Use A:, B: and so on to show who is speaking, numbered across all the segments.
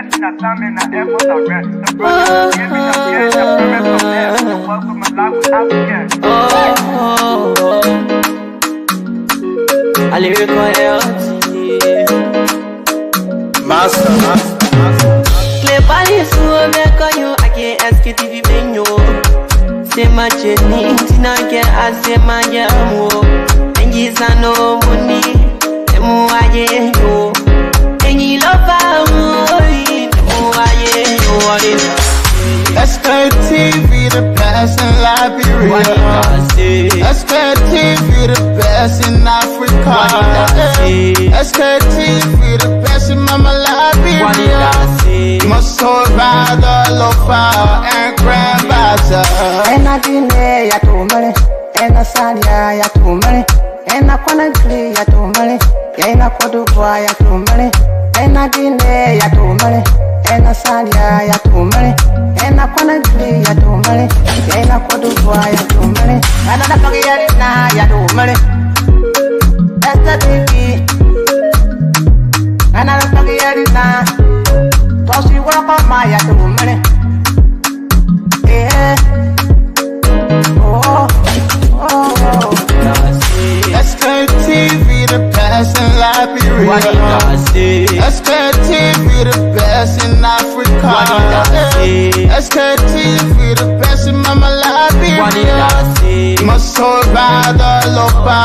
A: blessing that time and the effort I rest. The brother giving the care, the promise of death. The work of my life without fear.
B: A lyrical health.
C: Master.
B: Play Paris, who make on you, I can't Sktv venue. Say my journey, Tina get I say my jamo. And yes, I know money, and more I yo. And you love
C: Sktv, the best in Liberia. Sktv, the best in Africa. Sktv, the best in Mama Liberia. Must hold by the lofa and grandbaza.
D: And I didn't ya to money, and I said ya to money, and I couldn't clear ya to money, and I could do ya to money, and I didn't ya to money, and I said ya to money, and I couldn't clear ya to money, and I could do ya to money, and I don't get it now ya to money. That's the TV, and I don't get it now. Cause you work on my ya to money. Yeah.
C: Sktv, the best in Liberia. Sktv, the best in Africa. Sktv, the best in Mama Liberia. Must hold by the lofa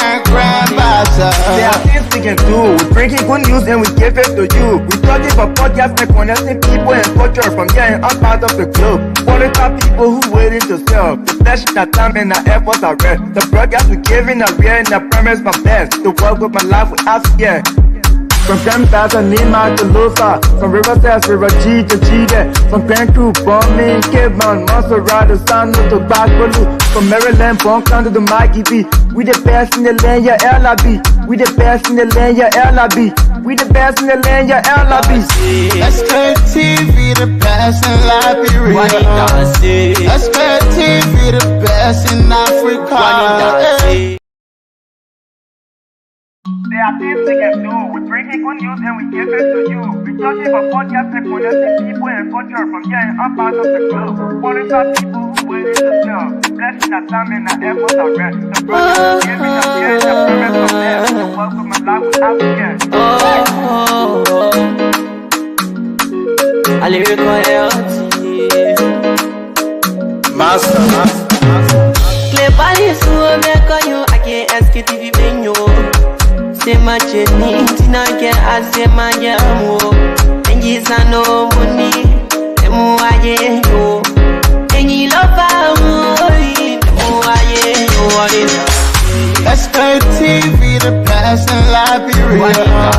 C: and grandbaza.
A: There are things we can do. We bring in good news and we give it to you. We talking about podcasts and connecting people and culture from here and out of the globe. Qualified people who waiting to sell. The flesh, the time and the efforts are rest. The broadcast we giving are real and the promise my best. The work of my life without fear. From Grandfather, Nima to Lufa. From Riverside, River G to Chide. From Penku, Bombing, Cape Mount, Montserrat, San to Bagbolu. From Maryland, Bonk to the Mikey B. We the best in the land, yeah, LIB. We the best in the land, yeah, LIB. We the best in the land, yeah, LIB.
C: Sktv, the best in Liberia. Sktv, the best in Africa.
A: There are things we can do. We bring in good news and we give it to you. We talking about podcasts and connecting people and culture from here and out of the globe. Qualified people who waiting to sell. The blessing that time and the effort are rest. The brother giving the care, the promise of death. The work of my life without fear.
B: A lyrical health.
C: Master.
B: Play Paris, who make on you, I can't Sktv venue. Say my journey, Tina get I say my jamo. And yes, I know money, and more I yo. And you love
C: Sktv, the best in Liberia.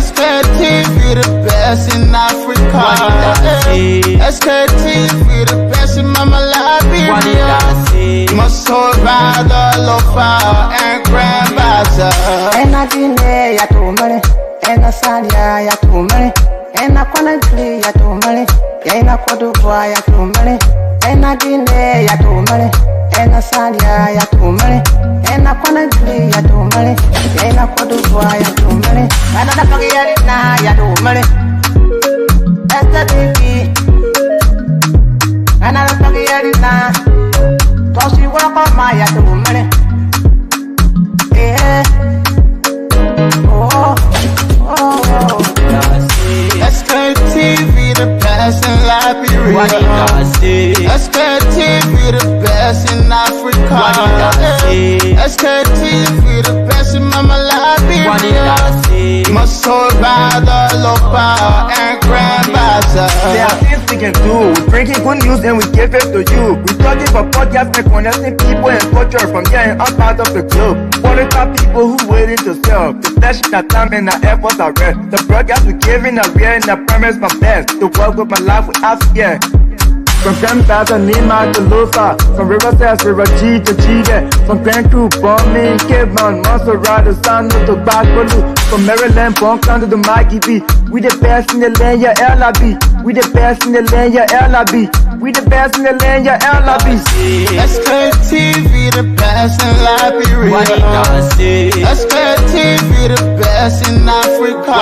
C: Sktv, the best in Africa. Sktv, the best in Mama Liberia. Must hold by the lofa and grandbaza.
D: And I didn't ya to money, and I said ya to money, and I couldn't clear ya to money, and I could do ya to money, and I didn't ya to money, and I said ya to money, and I couldn't clear ya to money, and I could do ya to money, and I don't get it now ya to money. That's the TV, and I don't get it now. Cause you work on my ya to money. Yeah.
C: Sktv, the best in Liberia. Sktv, the best in Africa. Sktv, the best in Mama Liberia. Must hold by the lofa and grandbaza.
A: There are things we can do. We bring in good news and we give it to you. We talking about podcasts and connecting people and culture from here and out of the globe. Qualified people who waiting to sell. The flesh, the time and the efforts are rest. The broadcast we giving are real and the promise my best. The work of my life without fear. From Grandfather, Nima to Lufa. From Riverside, River G to Chide. From Penku, Bombing, Cape Mount, Montserrat, San to Bagbolu. From Maryland, Bonk to the Mikey B. We the best in the land, yeah, LIB. We the best in the land, yeah, LIB. We the best in the land, yeah, LIB.
C: Sktv, the best in Liberia. Sktv, the best in Africa.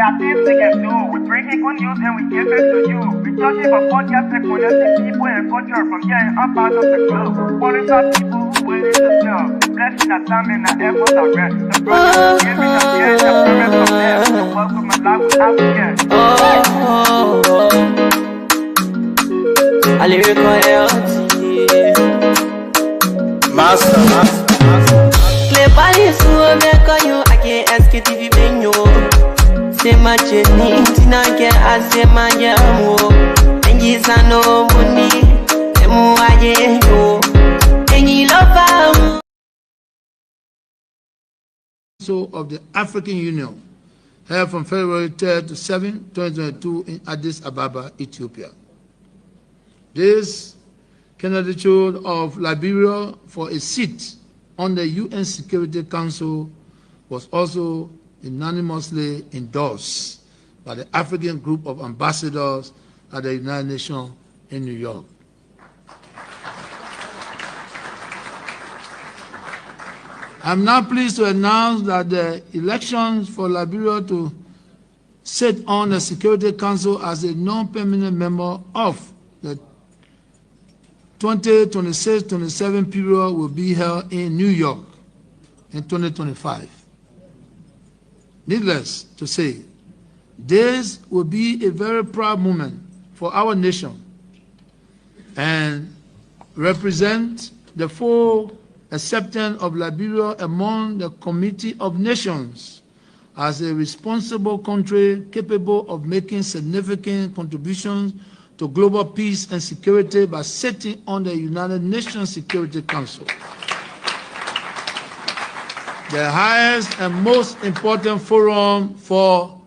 A: are things we can do. We bring in good news and we give it to you. We talking about podcasts and connecting people and culture from here and up out of the globe. Foreign people who waiting to sell. The blessing that time and the efforts are rest. The brothers giving us here and the promise from them. So welcome and life without fear.
B: A lyrical health.
C: Master.
B: Cleverly, so I can't ask it if you been you. Say my journey, Tina can ask my jamo. And yes, I know money. And more I get you. And you love
E: So of the African Union, held from February 3rd to 7, 2022 in Addis Ababa, Ethiopia. This candidature of Liberia for a seat on the UN Security Council was also unanimously endorsed by the African group of ambassadors at the United Nations in New York. I'm now pleased to announce that the elections for Liberia to sit on the Security Council as a non-permanent member of the 2026-27 period will be held in New York in 2025. Needless to say, this will be a very proud moment for our nation and represent the full acceptance of Liberia among the Committee of Nations as a responsible country capable of making significant contributions to global peace and security by sitting on the United Nations Security Council, the highest and most important forum for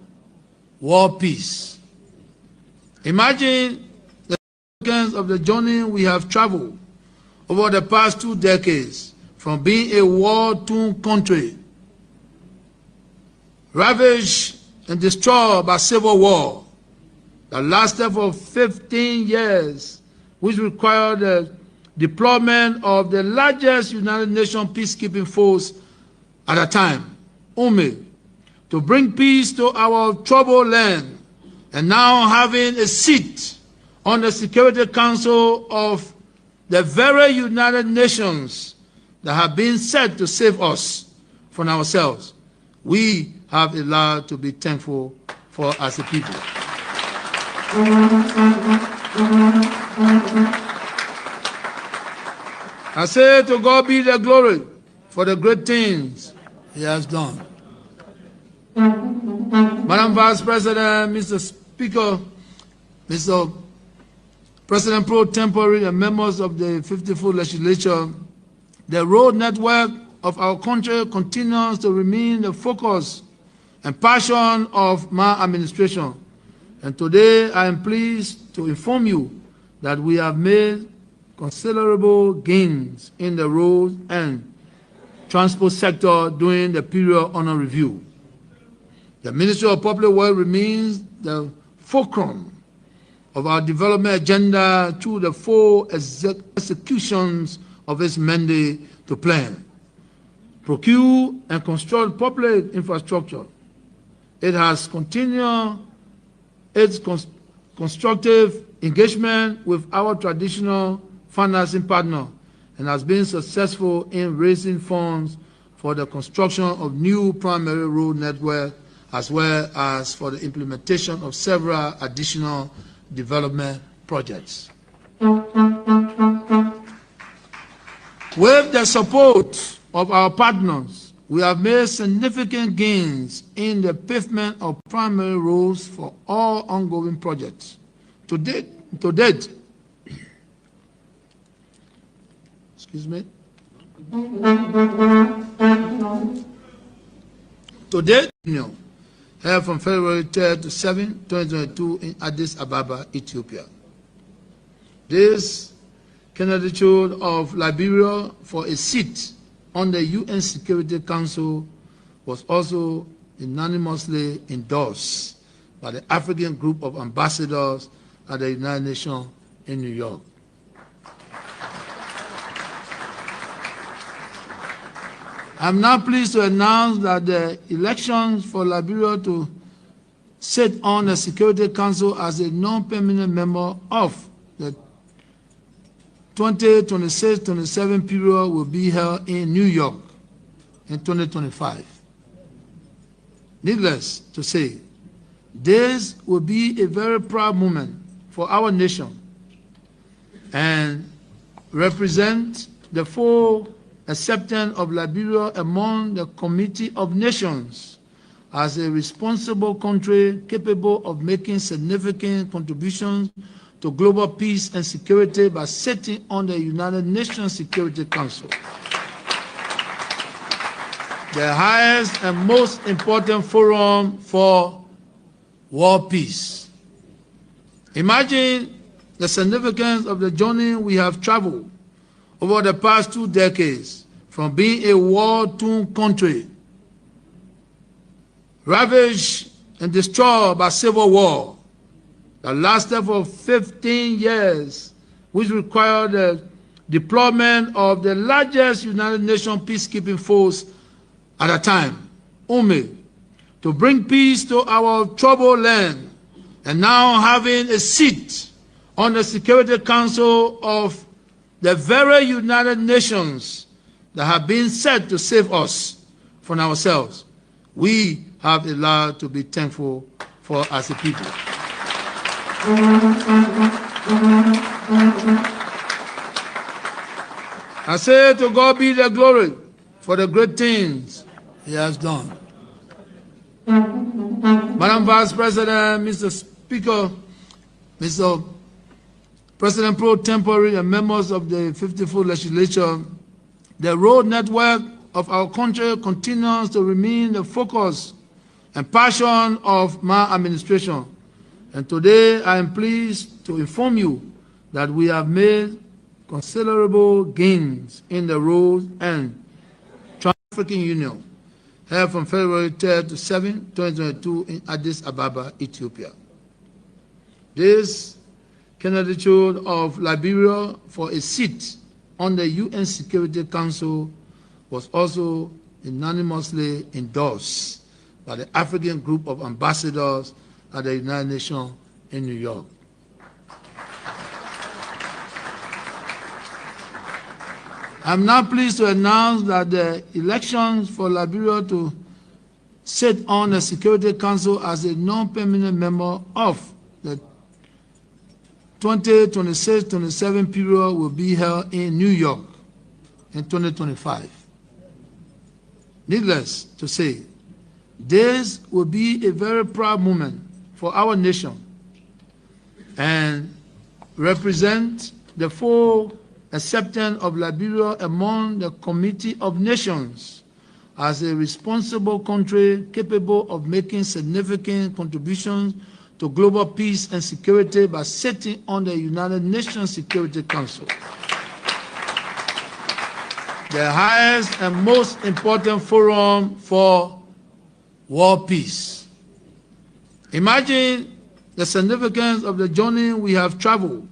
E: world peace. Imagine the significance of the journey we have traveled over the past 2 decades from being a war-torn country, ravaged and destroyed by civil war that lasted for 15 years, which required the deployment of the largest United Nations peacekeeping force at the time, UMI, to bring peace to our troubled land, and now having a seat on the Security Council of the very United Nations that have been set to save us from ourselves. We have a lot to be thankful for as a people. I say to God be the glory for the great things He has done. Madam Vice President, Mr. Speaker, Mr. President Pro Tempore and members of the 54th Legislature, the road network of our country continues to remain the focus and passion of my administration. And today I am pleased to inform you that we have made considerable gains in the road and transport sector during the period under review. The Ministry of Public Works remains the fulcrum of our development agenda through the full executions of its mandate to plan, procure, and construct public infrastructure. It has continued its constructive engagement with our traditional financing partner and has been successful in raising funds for the construction of new primary road network as well as for the implementation of several additional development projects. With the support of our partners, we have made significant gains in the pavement of primary roads for all ongoing projects. To date, excuse me. To date, held from February 3rd to 7, 2022 in Addis Ababa, Ethiopia. This candidature of Liberia for a seat on the UN Security Council was also unanimously endorsed by the African group of ambassadors at the United Nations in New York. I'm now pleased to announce that the elections for Liberia to sit on the Security Council as a non-permanent member of the 2026-27 period will be held in New York in 2025. Needless to say, this will be a very proud moment for our nation and represent the full acceptance of Liberia among the Committee of Nations as a responsible country capable of making significant contributions to global peace and security by sitting on the United Nations Security Council, the highest and most important forum for world peace. Imagine the significance of the journey we have traveled over the past 2 decades from being a war-torn country, ravaged and destroyed by civil war that lasted for 15 years, which required the deployment of the largest United Nations peacekeeping force at the time, UMI, to bring peace to our troubled land, and now having a seat on the Security Council of the very United Nations that have been set to save us from ourselves. We have a lot to be thankful for as a people. I say to God be the glory for the great things He has done. Madam Vice President, Mr. Speaker, Mr. President Pro Tempore and members of the 54th Legislature, the road network of our country continues to remain the focus and passion of my administration. And today I am pleased to inform you that we have made considerable gains in the Road and Trans-African Union, held from February 3rd to 7th, 2022 in Addis Ababa, Ethiopia. This candidature of Liberia for a seat on the UN Security Council was also unanimously endorsed by the African Group of Ambassadors at the United Nations in New York. I'm now pleased to announce that the elections for Liberia to sit on the Security Council as a non-permanent member of the 2026-27 period will be held in New York in 2025. Needless to say, this will be a very proud moment for our nation and represent the full acceptance of Liberia among the Committee of Nations as a responsible country capable of making significant contributions to global peace and security by sitting on the United Nations Security Council, the highest and most important forum for world peace. Imagine the significance of the journey we have traveled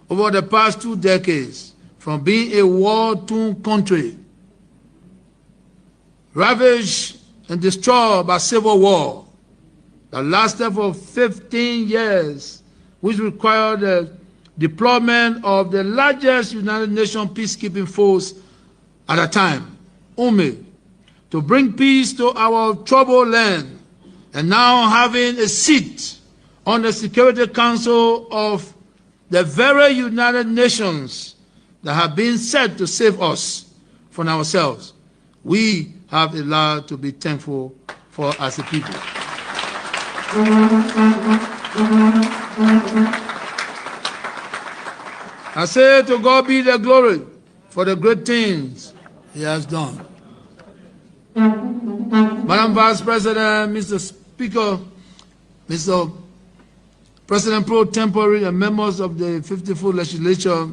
E: over the past 2 decades from being a war-torn country, ravaged and destroyed by civil war that lasted for 15 years, which required the deployment of the largest United Nations peacekeeping force at the time, UMI, to bring peace to our troubled land, and now having a seat on the Security Council of the very United Nations that have been set to save us from ourselves. We have a lot to be thankful for as a people. I say to God be the glory for the great things He has done. Madam Vice President, Mr. Speaker, Mr. President Pro Tempore and members of the 54th Legislature,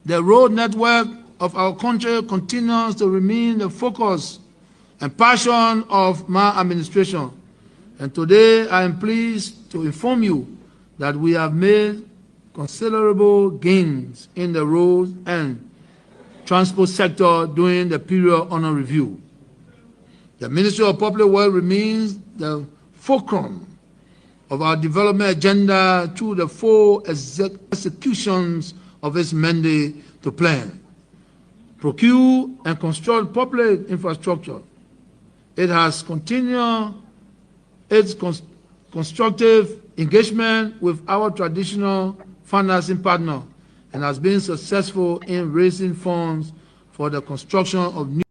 E: the road network of our country continues to remain the focus and passion of my administration. And today I am pleased to inform you that we have made considerable gains in the road and transport sector during the period under review. The Ministry of Public Works remains the fulcrum of our development agenda through the full executions of its mandate to plan, procure, and construct public infrastructure. It has continued its constructive engagement with our traditional financing partner and has been successful in raising funds for the construction of new.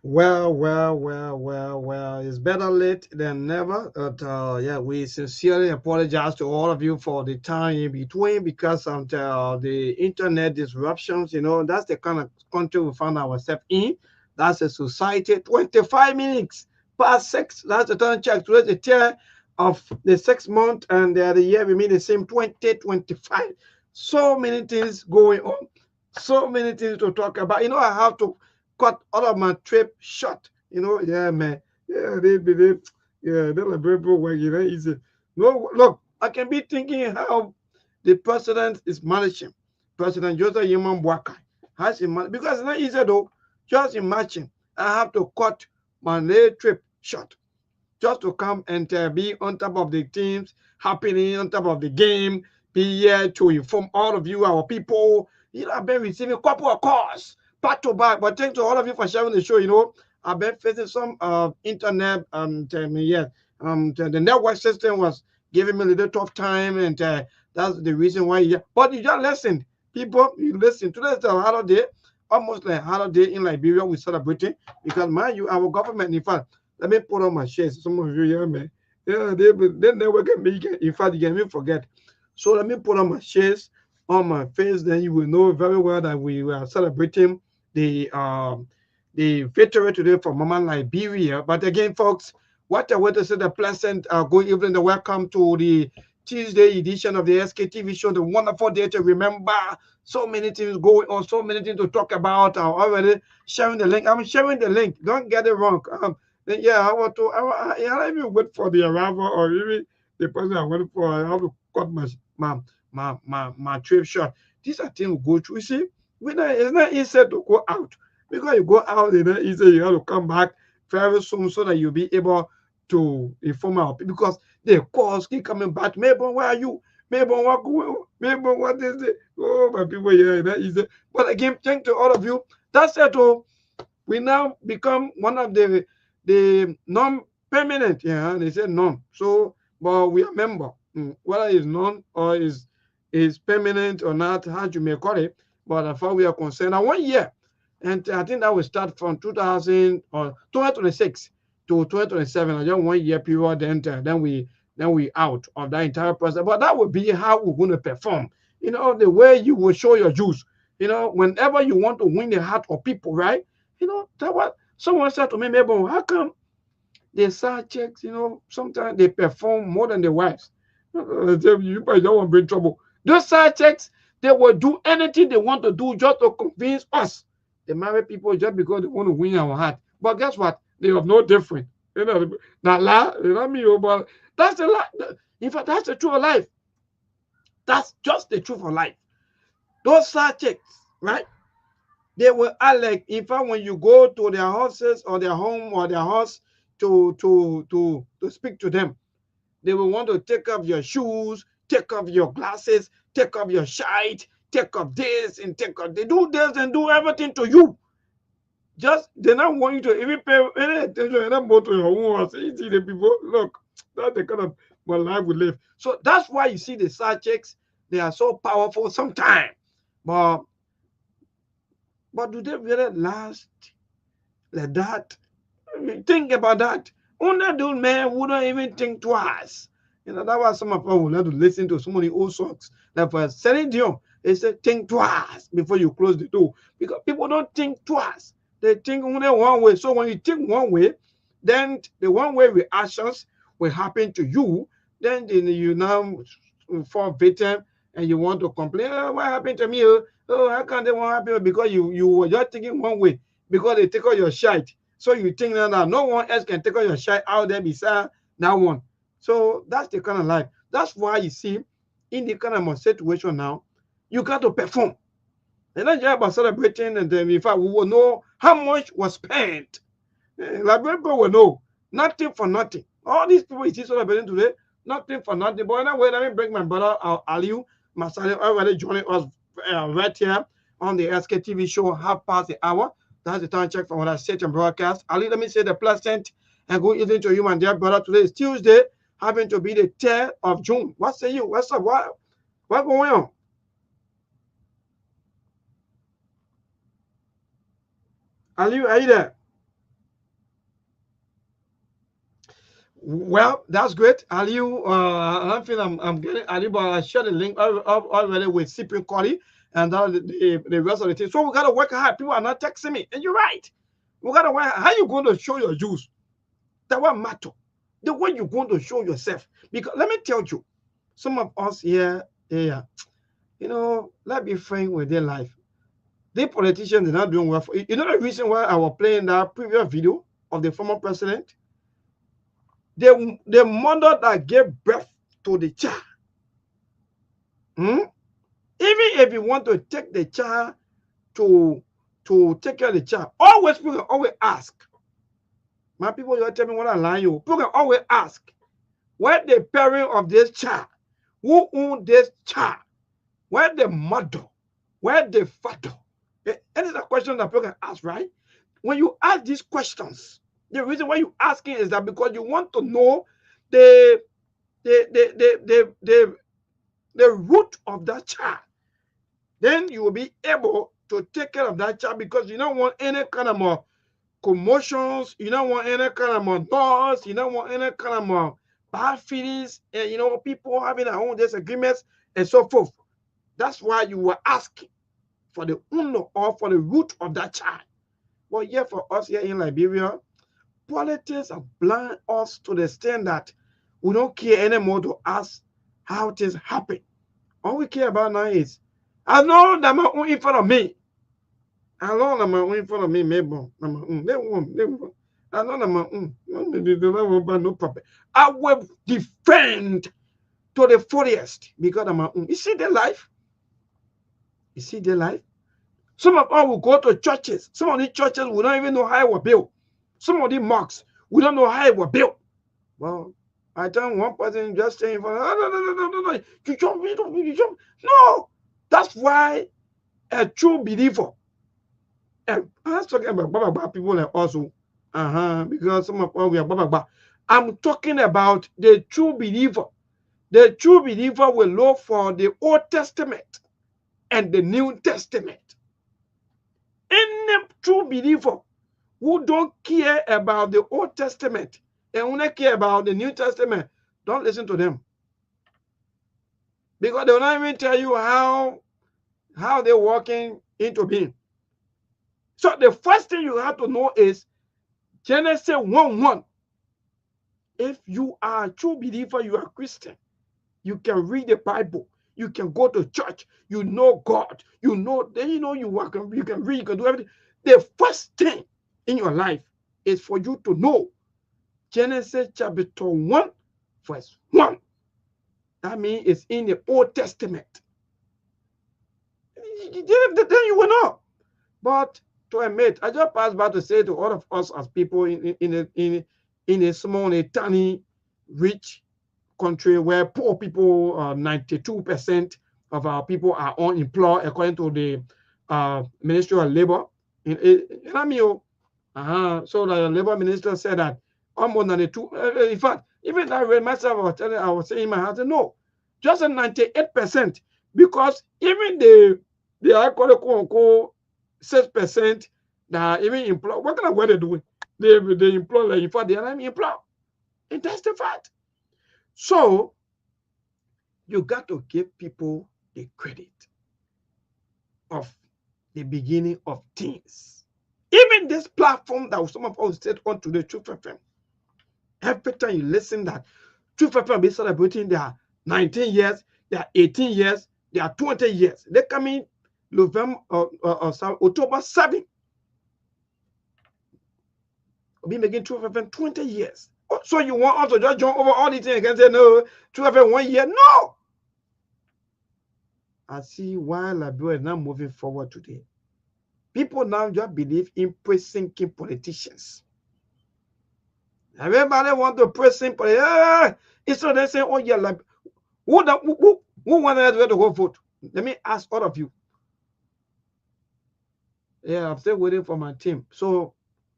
F: Well, it's better late than never. But yeah, we sincerely apologize to all of you for the time in between because of the internet disruptions. You know, that's the kind of country we found ourselves in. That's a society. 25 minutes past 6. That's the time check. Today the 10th of the 6th month, and the year we mean the same 2025. So many things going on. So many things to talk about. You know, I have to cut all of my trip short. You know, yeah, man. Yeah, they're like very work, you know, easy. No, look, I can be thinking how the president is managing. President Joseph Yeman Boakai has him because it's not easy though. Just imagine I have to cut my trip short just to come and be on top of the things happening, on top of the game, be here to inform all of you, our people. You know, I've been receiving a couple of calls back to back, but thanks to all of you for sharing the show. You know, I've been facing some internet the network system was giving me a little tough time, and that's the reason why. But you just listen, people, you listen. Today's a holiday, almost like a holiday in Liberia. We're celebrating because, mind you, our government, in fact, let me put on my shades. Some of you, yeah, man, yeah, they never can make it. In fact, you can even forget. So let me put on my shades on my face, then you will know very well that we are celebrating the victory today for Mama Liberia. But again, folks, what I want to say, the pleasant good evening and welcome to the Tuesday edition of the SKTV show. The wonderful day to remember. So many things going on, so many things to talk about. I'm already sharing the link. I'm sharing the link. Don't get it wrong. Yeah, I want to. I even wait for the arrival or even the person I waiting for. I have to cut my trip short. These are things we go through. You see, it's not easy to go out because you go out, it's not easy. You have to come back very soon so that you'll be able to inform our people because the calls keep coming back. Maybe where are you? Maybe what going on? Maybe what is it? Oh, my people, yeah, it's not easy. But again, thank to all of you. That's it. We now become one of the non-permanent. Yeah, they say non. So, but we are member. Whether it's non or is permanent or not, how you may call it. But as far as we are concerned, now 1 year, and I think that will start from 2026 to 2027. I just 1 year period, then we out of that entire process. But that will be how we're going to perform. You know, the way you will show your juice. You know, whenever you want to win the heart of people, right? You know, that what someone said to me, maybe how come the side chicks, you know, sometimes they perform more than the wives. You probably don't want to bring trouble. Those side chicks, they will do anything they want to do just to convince us. They marry people just because they want to win our heart. But guess what? They are no different. You know, not lie, you know me, but that's the lie. In fact, that's the truth of life. That's just the truth of life. Those side chicks, right? They will act like, in fact, when you go to their houses or their home or their house to speak to them, they will want to take off your shoes, take off your glasses, take off your shirt, take off this and take off. They do this and do everything to you. Just they not want you to even pay any attention and not go to your own house. You see the people, look, that's the kind of life we live. So that's why you see the side chicks, they are so powerful sometimes. But do they really last like that? I mean, think about that. Only those men wouldn't even think twice. You know, that's why some of us will have to listen to so many old songs. Like for Celine Dion, they say think twice before you close the door. Because people don't think twice. They think only one way. So when you think one way, then the one way reactions will happen to you. Then you now fall victim and you want to complain. Oh, what happened to me? Oh, how can they want to happen? Because you were just thinking one way because they take out your shite. So you think that no one else can take out your shite out there beside that one. So that's the kind of life. That's why you see in the kind of situation now, you got to perform. And not just about celebrating, and then in fact we will know how much was spent. Like people will know nothing for nothing. All these people you see celebrating today, nothing for nothing. But anyway, let me bring my brother Aliu Masale already joining us right here on the Sktv show, 1/2 That's the time check for when I set and broadcast. Ali, let me say the pleasant and good evening to you, my dear brother. Today is Tuesday, having to be the 3rd of June. What say you? What's up? What going on? Ali, are you there? Well, that's great. Aliu, I don't feel I'm getting Ali, but I shared the link already with Cyprian Colley and the rest of the team. So we gotta work hard. People are not texting me, and you're right. We gotta work. How you going to show your juice? That won't matter. The way you're going to show yourself. Because let me tell you, some of us here, you know, let's be frank with their life. The politicians are not doing well for you. You know the reason why I was playing that previous video of the former president? The mother that gave birth to the child. Even if you want to take the child to take care of the child, people always ask. My people, you tell me what I lie you. People can always ask, where the parent of this child? Who owns this child? Where the mother? Where the father? And it's a question that people can ask, right? When you ask these questions, the reason why you asking is that because you want to know the root of that child. Then you will be able to take care of that child because you don't want any kind of more commotions, you don't want any kind of more noise, you don't want any kind of more bad feelings, and people having their own disagreements and so forth. That's why you were asking for the owner or for the root of that child. But yeah, for us here in Liberia, politics have blind us to the extent that we don't care anymore to ask how things happen. All we care about now is, I know that my own in front of me. I know that my own in front of me, maybe. I know that my own. No problem. I will defend to the fullest because of my own. You see their life? You see their life? Some of us will go to churches. Some of these churches will not even know how it was built. Some of these mosques, we don't know how it was built. Well, I tell one person just saying, no. You jump. No, that's why a true believer. And I'm not talking about people like also, because some of us we are Baba. I'm talking about the true believer. The true believer will look for the Old Testament and the New Testament. Any true believer who don't care about the Old Testament and only care about the New Testament, don't listen to them. Because they will not even tell you how they're walking into being. So the first thing you have to know is Genesis 1:1. If you are a true believer, you are a Christian, you can read the Bible, you can go to church, you know God, you can read, you can do everything. The first thing in your life is for you to know Genesis chapter 1, verse 1. That means it's in the Old Testament. Then you will know. But to admit, I just passed by to say to all of us as people in a small, tiny, rich country where poor people, 92% of our people are unemployed, according to the Ministry of Labor. So the Labor Minister said that almost 92. In fact, even I read myself, I was saying in my heart, no, just a 98%, because even the I call 6% that even employ. What kind of work they doing? They employ, like, in fact, they are not employed. And that's the fact. So you got to give people the credit of the beginning of things. Even this platform that some of us set on to the Truth FM, every time you listen that Truth FM be celebrating their 19 years, their 18 years, their 20 years. They come in November October 7. We'll be making Truth FM 20 years. So you want us to just jump over all these things and say, no, Truth FM 1 year? No. I see why Liberia is now moving forward today. People now just believe in pre-sinking politicians. Everybody want to pray simple. Instead they say, oh yeah, like who wanted to go vote? Let me ask all of you. Yeah, I'm still waiting for my team. So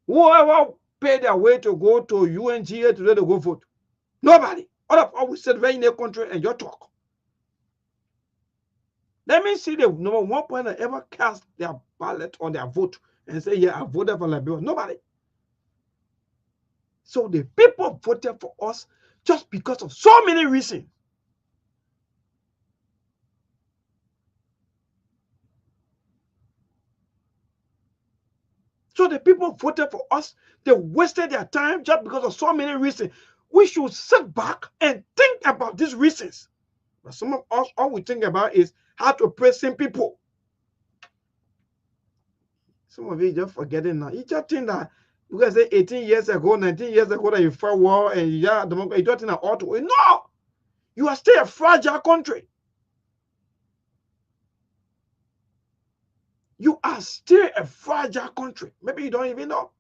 F: whoever paid their way to go to UNGA today to go vote? Nobody. All of us will sit right in the country and just talk. Let me see the number one point that ever cast their ballot or their vote and say, yeah, I voted for Liberia. Nobody. So the people voted for us just because of so many reasons. So the people voted for us. They wasted their time just because of so many reasons. We should sit back and think about these reasons. But some of us, all we think about is how to praise some people. Some of you just forgetting now. You just think that you guys say 18 years ago, 19 years ago that you fought war and you don't think that ought to. No! You are still a fragile country. You are still a fragile country. Maybe you don't even know.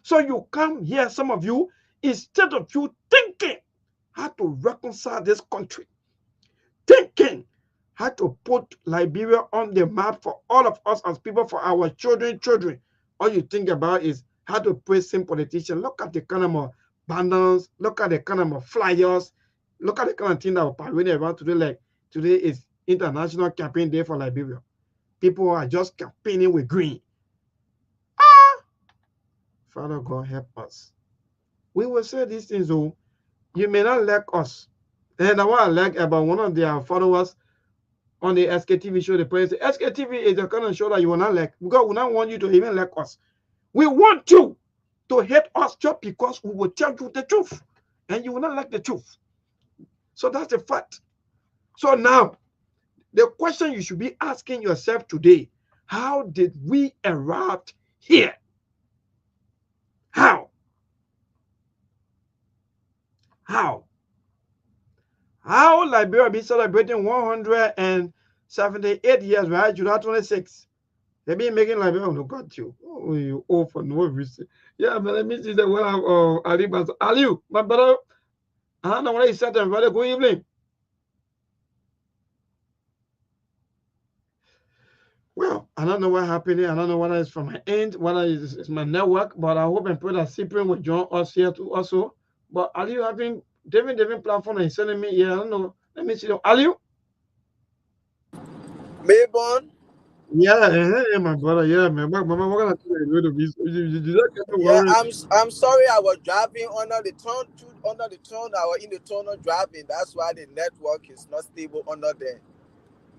F: So you come here, some of you, instead of you thinking how to reconcile this country, thinking how to put Liberia on the map for all of us as people, for our children. All you think about is how to praise some politicians. Look at the kind of banners, look at the kind of flyers, look at the kind of thing that we're parading around today. Like today is International Campaign Day for Liberia. People are just campaigning with green. Father God, help us. We will say these things, though. You may not like us. And I want to like about one of their followers on the Sktv show. The person said, Sktv is the kind of show that you will not like, because we don't want you to even like us. We want you to hate us just because we will tell you the truth. And you will not like the truth. So that's the fact. So now, the question you should be asking yourself today, how did we arrive here? How? How Liberia be celebrating 178 years, right? July 26. They be making Liberia, oh, look at you. Oh, you old for no reason. Yeah, but let me see the one of Ali. Ali, my brother, I don't know what he said, and brother, good evening. Well, I don't know what happened. I don't know whether it's from my end, whether it's my network, but I hope and pray that Cyprian will join us here too also. But are you having different platform and sending me? Yeah, I don't know. Let me see. Are you?
G: Mayborn?
F: Yeah, my brother. Yeah, man. What gonna do?
G: Yeah, I'm sorry. I was driving under the tunnel. I was in the tunnel driving. That's why the network is not stable under there.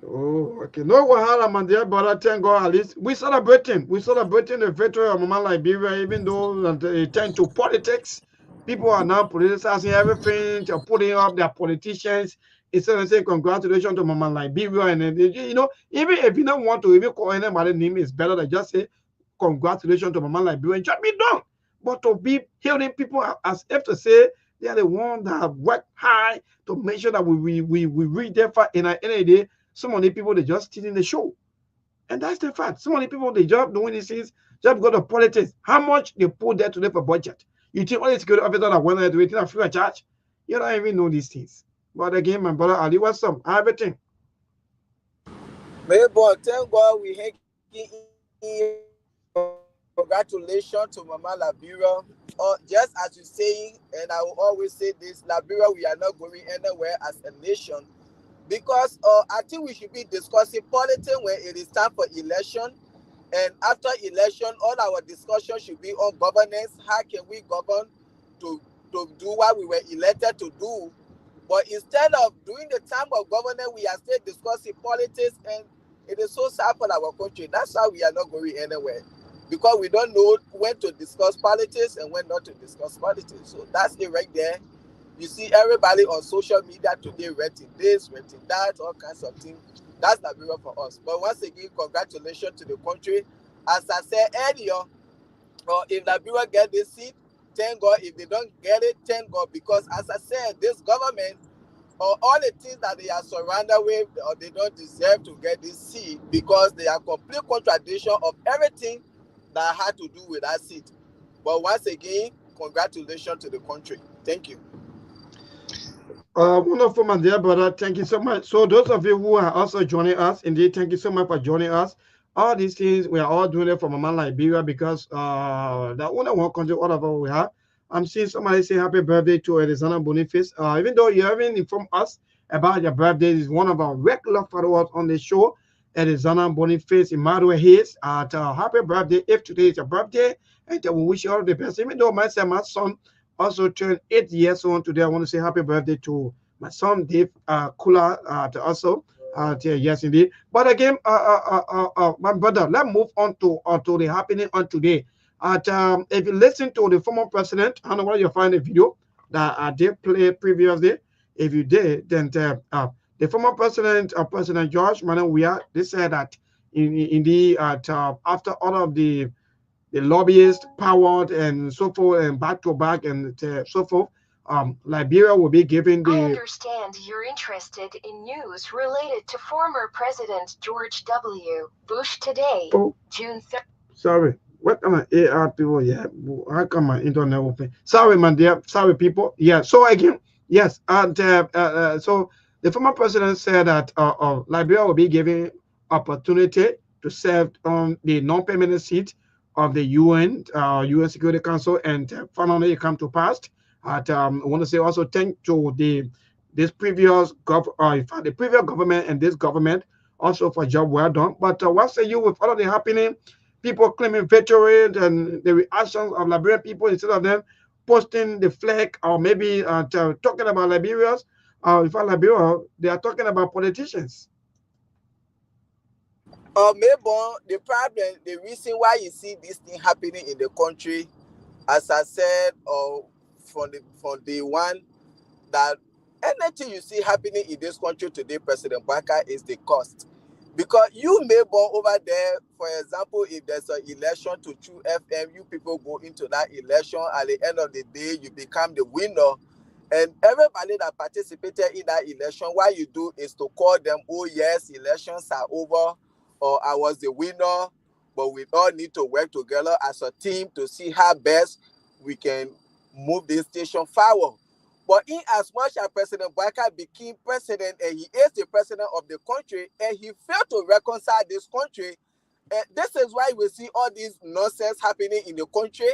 F: Oh, okay. No wahala, my dear brother. Thank God, at least we're celebrating the victory of Mama Liberia, even though they tend to politics. People are now politicizing everything. They're putting up their politicians instead of saying congratulations to Mama Liberia. And you know, even if you don't want to even call anybody's name, it's better to just say congratulations to Mama Liberia and just be done. But to be hearing people as if to say they are the ones that have worked hard to make sure that we reach there in the end of the day. Some of the people, they just stealing the show. And that's the fact. Some of the people, they just doing these things just because of politics. How much they put there today for budget? You think all the security officers that went there to it, free of charge? You don't even know these things. But again, my brother Ali, what's up? Everything.
G: Mayborn, thank God we had congratulations to Mama Liberia. Just as you're saying, and I will always say this, Liberia, we are not going anywhere as a nation. Because I think we should be discussing politics when it is time for election. And after election, all our discussion should be on governance. How can we govern to do what we were elected to do? But instead of doing the time of governance, we are still discussing politics. And it is so sad for our country. That's why we are not going anywhere. Because we don't know when to discuss politics and when not to discuss politics. So that's it right there. You see everybody on social media today renting this, renting that, all kinds of things. That's Liberia for us. But once again, congratulations to the country. As I said earlier, if Liberia get this seat, thank God. If they don't get it, thank God. Because as I said, this government, all the things that they are surrounded with, or they don't deserve to get this seat because they are complete contradiction of everything that had to do with that seat. But once again, congratulations to the country. Thank you.
F: Wonderful, my dear brother. Thank you so much. So those of you who are also joining us, indeed, thank you so much for joining us. All these things, we are all doing it from Mama Liberia because the only one country, whatever we have. I'm seeing somebody say happy birthday to Alexander Boniface. Even though you haven't informed us about your birthday, is one of our regular followers on the show, Alexander Boniface Emmanuel Hayes. Happy birthday if today is your birthday, and we wish you all the best. Even though myself, my son, also turned 8 years old today. I want to say happy birthday to my son Dave Kula also. Yes, indeed. But again, my brother, let's move on to the happening on today. If you listen to the former president, I don't know where you find the video that I did play previously. If you did, then the former president, President George Manuel, they said that in the after all of the lobbyists powered and so forth and back to back and so forth, Liberia will be giving the...
H: I understand you're interested in news related to former President George W. Bush today, June 3rd.
F: Sorry, what am I AR people? Yeah, how come my internet open? Sorry, my dear. Sorry, people. Yeah, so again, yes, and so the former president said that Liberia will be given opportunity to serve on the non-permanent seat of the UN Security Council, and finally it come to pass. I want to say also thank to this previous the previous government and this government also for job well done. But what say you with all of the happening, people claiming victory and the reactions of Liberian people instead of them posting the flag or maybe talking about Liberians? If I Liberia, they are talking about politicians.
G: Maybe the problem, the reason why you see this thing happening in the country, as I said, from day one, that anything you see happening in this country today, President Baka, is the cost. Because you may born over there, for example, if there's an election to True FM, you people go into that election, at the end of the day, you become the winner. And everybody that participated in that election, what you do is to call them, oh yes, elections are over, or I was the winner, but we all need to work together as a team to see how best we can move this station forward. But in as much as President Baka became president and he is the president of the country and he failed to reconcile this country, this is why we see all this nonsense happening in the country.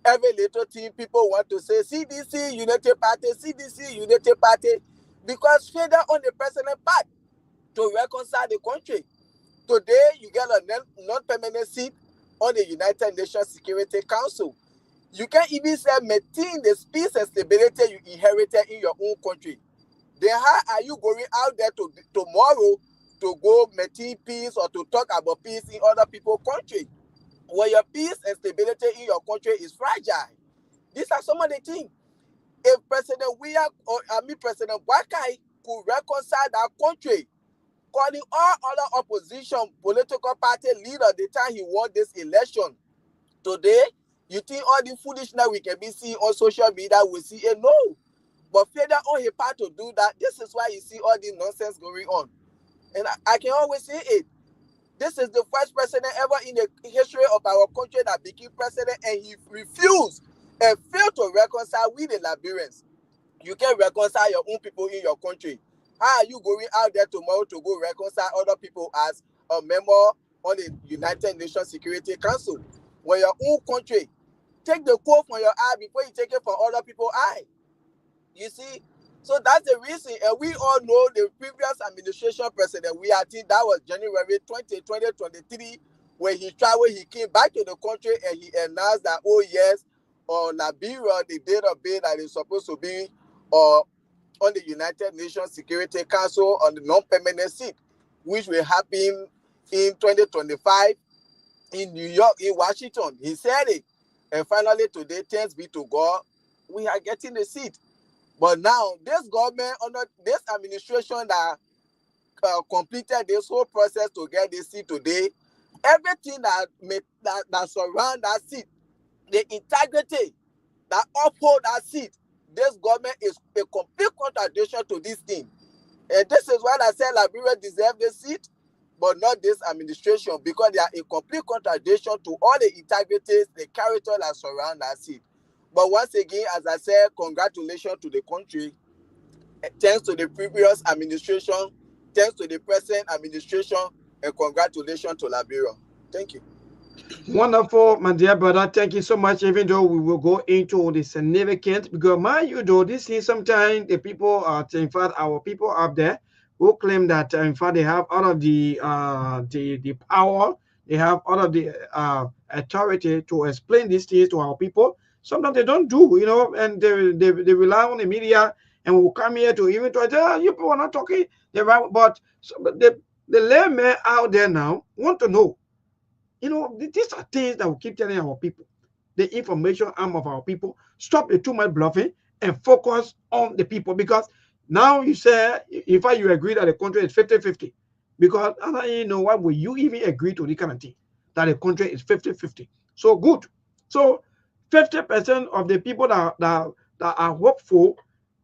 G: Every little thing people want to say, CDC, United Party, CDC, United Party, because failure on the president part to reconcile the country. Today, you get a non-permanent seat on the United Nations Security Council. You can even say maintain the peace and stability you inherited in your own country. Then how are you going out there tomorrow to go maintain peace or to talk about peace in other people's country? When your peace and stability in your country is fragile. These are some of the things. If President President Wakai could reconcile that country, calling all other opposition political party leaders the time he won this election, today, you think all the foolishness we can be seeing on social media will see a no. But failure on his part to do that, this is why you see all this nonsense going on. And I can always say it. This is the first president ever in the history of our country that became president and he refused and failed to reconcile with the Liberians. You can reconcile your own people in your country. How are you going out there tomorrow to go reconcile other people as a member on the United Nations Security Council? When your own country, take the quote from your eye before you take it from other people's eye. You see? So that's the reason, and we all know the previous administration president, I think that was January 2023, when he traveled, he came back to the country and he announced that, oh yes, Liberia, the date of birth that is supposed to be on the United Nations Security Council on the non-permanent seat, which will happen in 2025 in New York, in Washington. He said it. And finally today, thanks be to God, we are getting the seat. But now, this government, under this administration that completed this whole process to get this seat today, everything that surrounds that seat, the integrity that uphold that seat, this government is a complete contradiction to this thing. And this is why I said Liberia deserves this seat, but not this administration, because they are a complete contradiction to all the integrities, the character that surround that seat. But once again, as I said, congratulations to the country. Thanks to the previous administration, thanks to the present administration, and congratulations to Liberia. Thank you.
F: Wonderful, my dear brother. Thank you so much. Even though we will go into the significant, because mind you, though, this is sometimes the people, in fact, our people up there who claim that, in fact, they have all of the power, they have all of the authority to explain these things to our people. Sometimes they don't do, and they rely on the media and will come here to even try to tell you people are not talking. But the layman out there now want to know. These are things that we keep telling our people. The information arm of our people. Stop the too much bluffing and focus on the people. Because now you say, in fact, you agree that the country is 50-50. Because I don't know why will you even agree to the kind of thing that the country is 50-50. So good. So 50% of the people that are hopeful,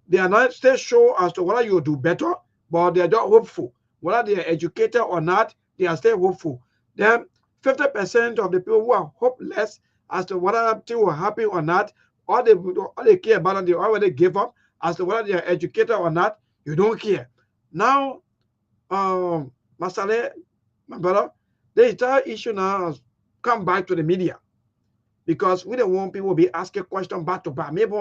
F: they are not still sure as to whether you will do better, but they are just hopeful. Whether they are educated or not, they are still hopeful. Then 50% of the people who are hopeless as to whether they will happen or not, all they care about, they already give up as to whether they are educated or not, you don't care. Now, Masale, my brother, the entire issue now has come back to the media because we don't want people to be asking questions back to back. Maybe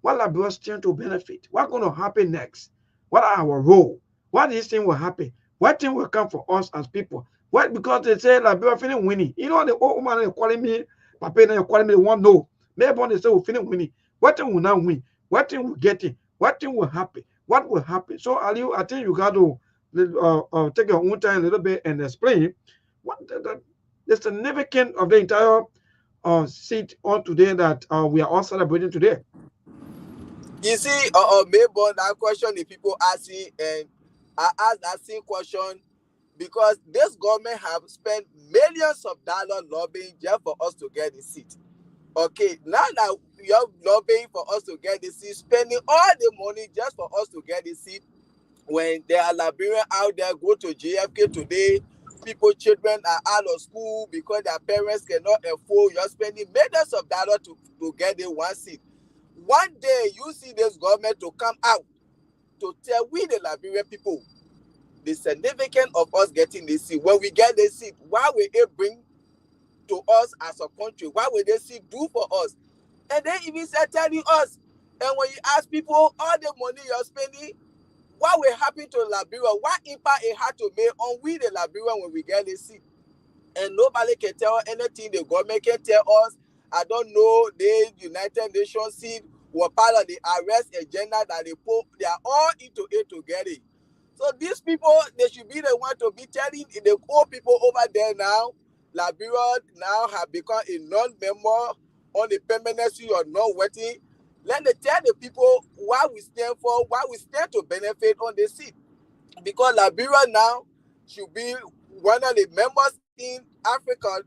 F: what Liberia stand to benefit? What's going to happen next? What are our role? What this thing will happen? What thing will come for us as people? What? Because they say Liberia feeling winning. The old man is calling me, Papa, and you're calling me one no. Maybe they say we're feeling winning. What thing will now win? What thing will get it? What thing will happen? What will happen? So, I think you got to take your own time a little bit and explain what the significance of the entire seat on today that we are all celebrating today.
G: You see, maybe that question the people asking, and I ask that same question because this government have spent millions of dollars lobbying just for us to get the seat. Okay, now that you're lobbying for us to get the seat, spending all the money just for us to get the seat, when there are Liberians out there go to JFK today, children are out of school because their parents cannot afford. You're spending millions of dollars to get the one seat. One day you see this government to come out to tell we the Liberian people the significance of us getting the seat. When we get the seat, what will it bring to us as a country? What will the seat do for us? And they even start telling us, and when you ask people all the money you're spending, what will happen to Liberia? What impact it had to make on we the Liberian when we get the seat? And nobody can tell anything. The government can tell us. I don't know. The United Nations seat were part of the arrest agenda that they put. They are all into it to get it. So these people, they should be the one to be telling the old people over there now. Liberia now have become a non-member on the permanency or not waiting. Let them tell the people what we stand for, what we stand to benefit on the seat. Because Liberia now should be one of the members in Africa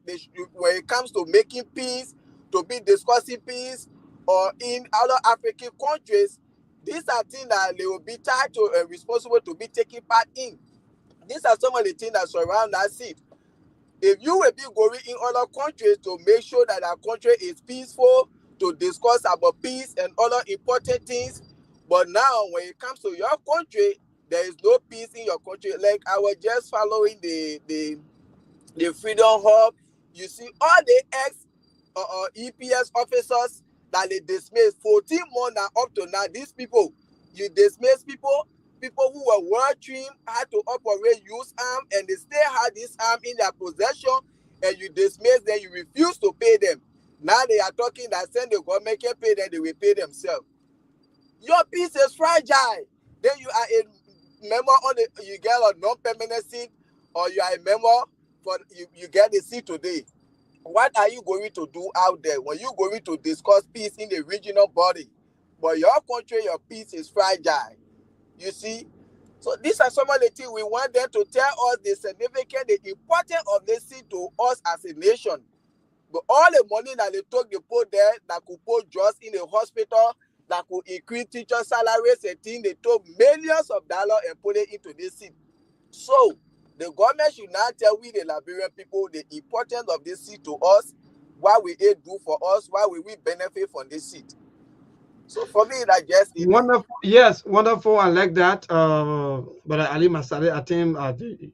G: when it comes to making peace, to be discussing peace, or in other African countries. These are things that they will be tied to and responsible to be taking part in. These are some of the things that surround that seat. If you will be going in other countries to make sure that our country is peaceful, to discuss about peace and other important things, but now when it comes to your country, there is no peace in your country. Like I was just following the Freedom Hub. You see all the ex-EPS officers that they dismissed 14 months now up to now. These people, you dismiss people who were well trained, had to operate, use arm, and they still had this arm in their possession, and you dismiss them, you refuse to pay them. Now they are talking that send the government can pay them, they will pay themselves. Your peace is fragile. Then you are a member on you get a non-permanent seat, or you are a member for you get a seat today. What are you going to do out there when you're going to discuss peace in the regional body? But your country, your peace is fragile. You see? So these are some of the things we want them to tell us the significance, the importance of this seat to us as a nation. But all the money that they took, they put there, that could put jobs in the hospital, that could increase teacher salaries and things, they took millions of dollars and put it into this seat. So the government should now tell we the Liberian people the importance of this seat to us, what will it do for us? Why will we benefit from this seat? So for me, that just it.
F: Wonderful. Yes, wonderful. I like that. But Ali Masari, I think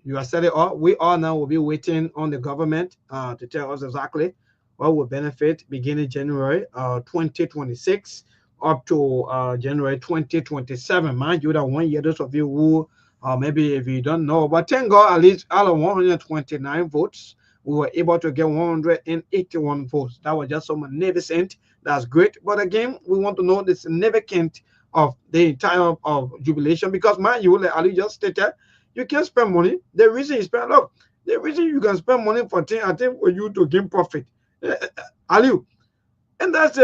F: you have said it all. We all now will be waiting on the government to tell us exactly what will benefit beginning January 2026 up to January 2027. Mind you, that 1 year, those of you who maybe if you don't know, but thank God, at least out of 129 votes, we were able to get 181 votes. That was just so magnificent. That's great. But again, we want to know the significance of the entire of jubilation, because mind you, like Ali just stated, you can spend money. The reason you spend, look, the reason you can spend money for things, I think, for you to gain profit. Ali, and that's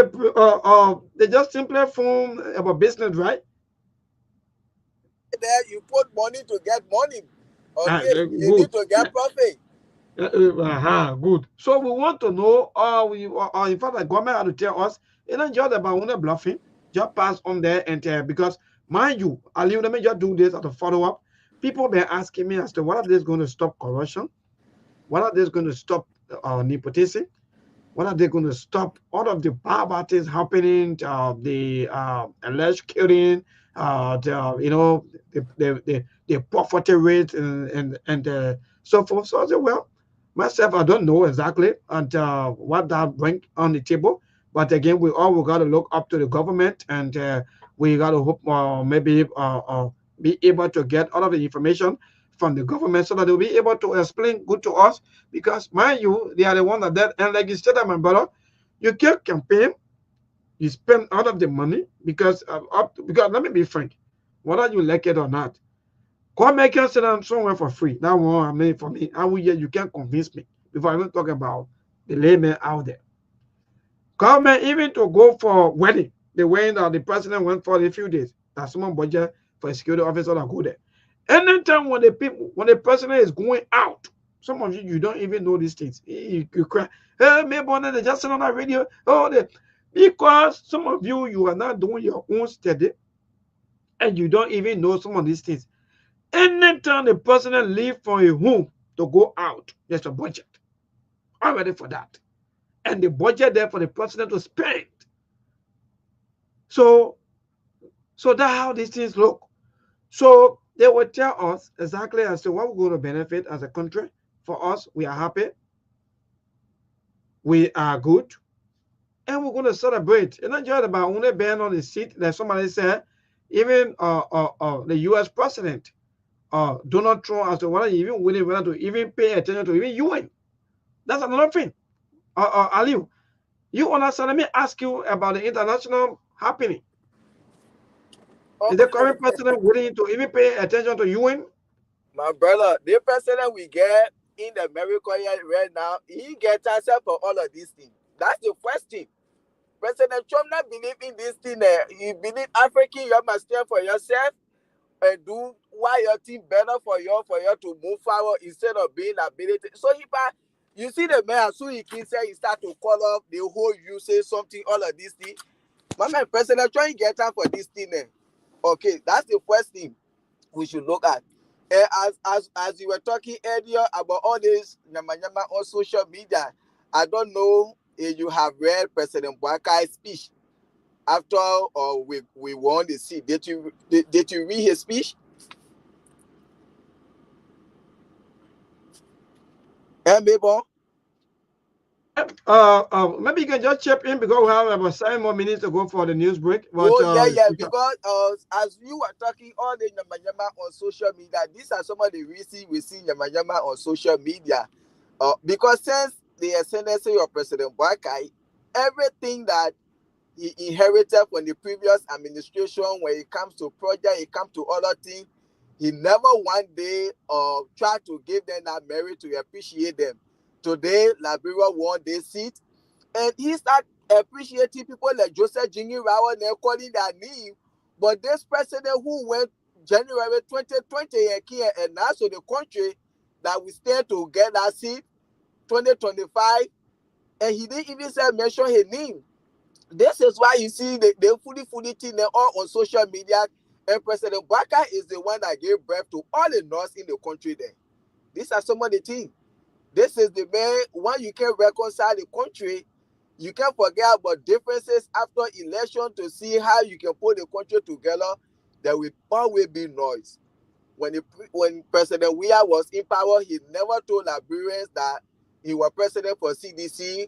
F: they just simply form about business, right?
G: There you put money to get money. Okay, you
F: good.
G: need to get profit.
F: Good. So we want to know, in fact, the government had to tell us, it's not just about when bluffing, just pass on there and because, mind you, Ali, let me just do this as a follow up. People been asking me as to what are they going to stop corruption? What are they going to stop nepotism? What are they going to stop all of the bad things happening? The alleged killing, the poverty rate and so forth. So I said, well, myself, I don't know exactly and what that bring on the table. But again, we got to look up to the government, and we got to hope maybe be able to get all of the information from the government so that they'll be able to explain good to us. Because mind you, they are the one that and like you said, my brother, you can't campaign, you spend all of the money because because let me be frank, whether you like it or not, come make us sit down somewhere for free. That one, I mean, for me, I will hear you can't convince me before I even talk about the layman out there. Government even to go for wedding, the way that the president went for a few days, that's someone budget for a security officer that go there. Anytime when the president is going out, some of you don't even know these things. You cry, hey, maybe they just sit on that radio. Because some of you are not doing your own study, and you don't even know some of these things. Anytime the president leave from a home to go out, there's a budget already for that, and the budget there for the president to spend. So that's how these things look. So they will tell us exactly as to what we're going to benefit as a country. For us, we are happy, we are good, and we're going to celebrate. It's not just about only being on the seat. Like somebody said, even the U.S. president, Donald Trump, as to whether he even willing whether to even pay attention to even UN. That's another thing. Ali, you understand? Let me ask you about the international happening. Is the current president willing to even pay attention to UN?
G: My brother, the president we get in America right now, he gets answer for all of these things. That's the first thing. President Trump not believe in this thing. He believe African, you must stand for yourself and do why your team better for you to move forward instead of being ability. So you see the man, as soon as he can say he start to call up the whole you say something, all of these things. My man, President Trump get time for this thing. Okay, that's the first thing we should look at. As you were talking earlier about all this nyama on social media, I don't know if you have read President Bwakai's speech after we won the seat. Did you read his speech? Maybe
F: you can just chip in because we have about 7 more minutes to go for the news break. But,
G: because as you were talking all the nyama on social media, these are some of the reasons we see nyama on social media. Because since the ascendancy of President Bwakai, everything that he inherited from the previous administration, when it comes to project, it comes to other things, he never one day tried to give them that merit to appreciate them. Today, Liberia won this seat, and he started appreciating people like Joseph Jingi Rawa, they're calling their name. But this president who went January 2020 and now so the country that we stand to get that seat 2025, and he didn't even mention his name. This is why you see the fully thing they all on social media, and President Bwaka is the one that gave birth to all the North in the country there. These are some of the things. This is the way when you can reconcile the country, you can't forget about differences after election to see how you can put the country together. There will always be noise. When President Weah was in power, he never told Liberians that he was president for CDC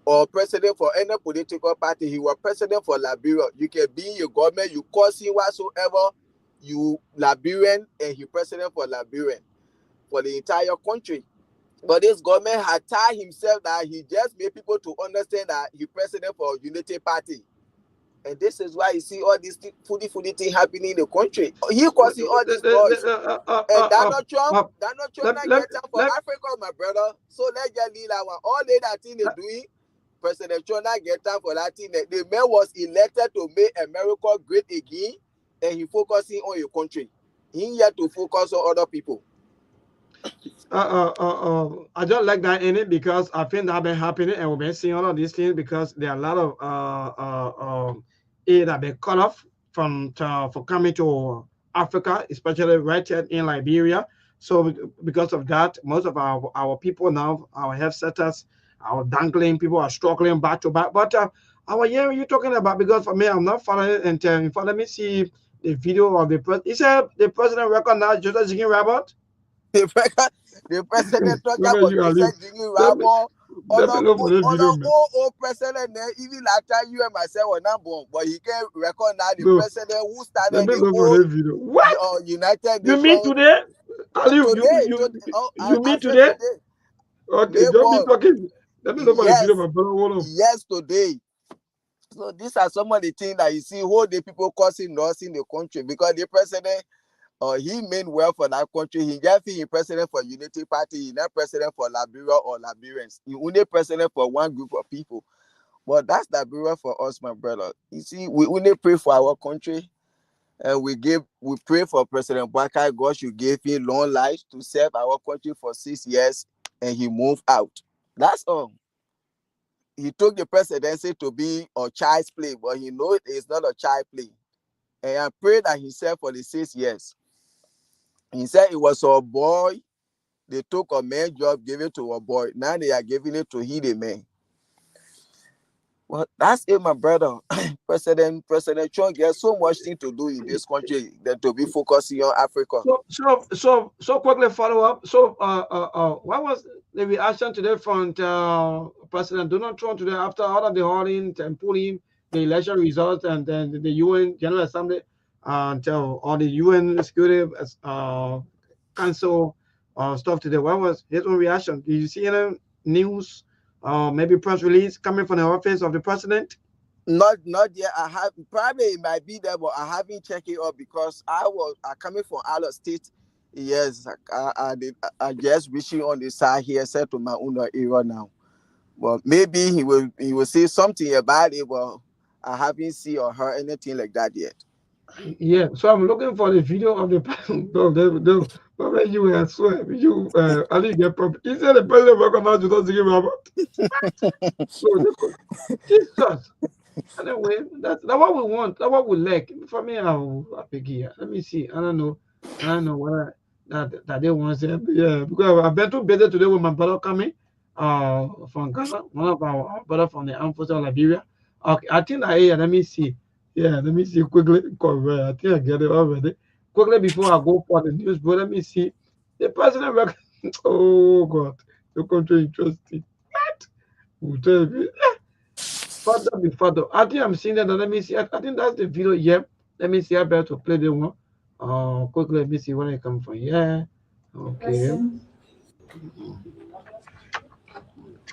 G: or president for any political party. He was president for Liberia. You can be in your government, you cause him whatsoever, you Liberian, and he president for Liberian, for the entire country. But this government had tied himself that he just made people to understand that he president for Unity Party. And this is why you see all these foodie thing happening in the country. He causing all this noise. And Donald Trump not get time for Africa, my brother. So let's just leave that one. All that thing they're doing, President Trump not get time for that thing. The man was elected to make America great again, and he focusing on your country. He here to focus on other people.
F: I don't like that in it because I think that been happening and we've been seeing all of these things because there are a lot of aid that been cut off for coming to Africa, especially right here in Liberia. So because of that, most of our people now, our health centers, our dangling people are struggling back to back. But our year you talking about, because for me, I'm not following and let me see the video of the president. He said the president recognized Joseph Jiggy Robert.
G: The president talk about Jiggy Robert. Old president, even after you and myself were not born, but he can recognize the president who started the whole
F: what?
G: United Nations.
F: You mean today? You mean today? Okay, don't be talking. Let me look at the video, my brother.
G: Yes, today. So these are some of the things that you see whole day people causing loss in the country because the president he meant well for that country. He just he president for Unity Party, he not president for Liberia or Liberians. He only president for one group of people. But that's Liberia for us, my brother. You see, we only pray for our country. And we pray for President Baka. God should give him long life to serve our country for 6 years and he moved out. That's all. He took the presidency to be a child's play, but he knows it's not a child play. And I pray that he served for the 6 years. He said it was a boy. They took a man job, gave it to a boy. Now they are giving it to he the man. Well, that's it, my brother. President Trump has so much thing to do in this country than to be focusing on Africa.
F: So quickly follow up. So what was the reaction today from President Donald Trump today after all of the holding and pulling the election results and then the UN General Assembly until all the UN Security Council stuff today? What was his own reaction? Did you see any news? Maybe press release coming from the office of the president?
G: Not yet. I have probably it might be there, but I haven't checked it out because I coming from out of state. Yes, I just wishing on the side here, set to my own area now. But maybe he will say something about it, but I haven't seen or heard anything like that yet.
F: Yeah, so I'm looking for the video of the president. You will swear, I didn't get problem. He said the president recognized you don't give Robert. So Jesus. Anyway, that's what we want. That's what we like. For me, I'll pick here. Let me see. I don't know what that they want to say. Yeah, because I've been too busy today with my brother coming from Ghana, one of our brother from the Armed Forces of Liberia. Okay, I think let me see. Yeah, let me see quickly. I think I get it already. Quickly before I go for the news, but let me see. The president, oh God, the country interesting. What? We'll tell you. Further. I think I'm seeing that. Let me see. I think that's the video. Yeah. Let me see. I better to play the one. Quickly, let me see where I come from. Yeah. Okay.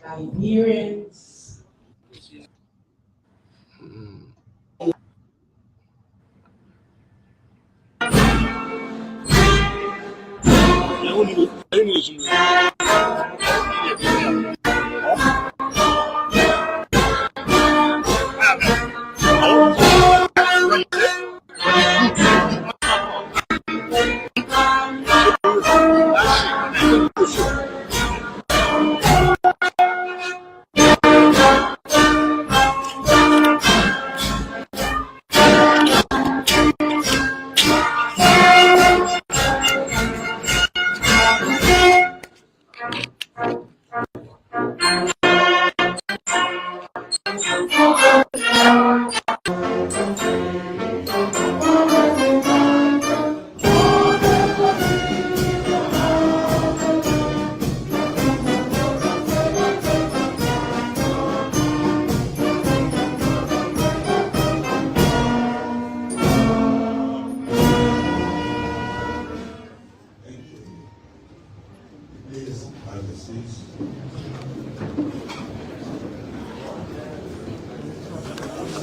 I: Liberians.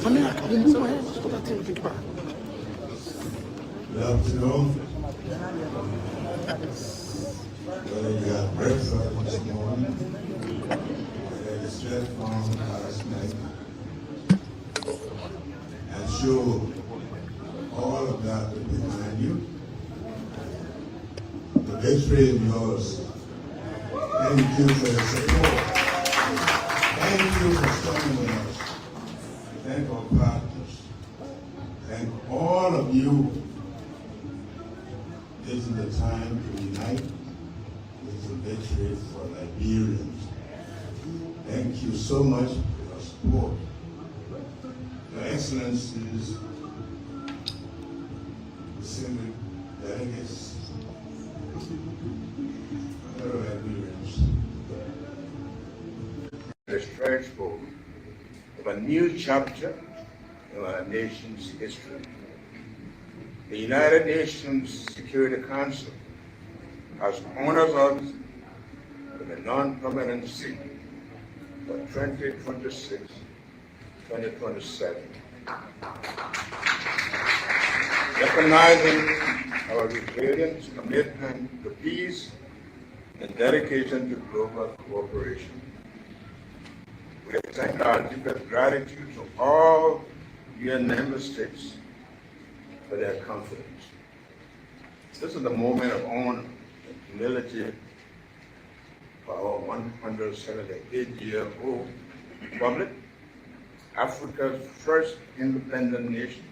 I: Good afternoon. Whether you had breakfast this morning, whether you slept on last night, and show all of that behind you. The victory is yours. Thank you for your support. Thank you for standing with us. Thank our partners. Thank all of you. This is the time to unite. This is a victory for Liberians. Thank you so much for your support. Your Excellencies, distinguished delegates, fellow Liberians, the threshold of a new chapter in our nation's history. The United Nations Security Council has honored us with a non-permanent seat for 2026-2027. Recognizing our resilient commitment to peace and dedication to global cooperation, we extend our deepest gratitude to all UN member states for their confidence. This is a moment of honor and humility for our 178-year-old republic, Africa's first independent nation,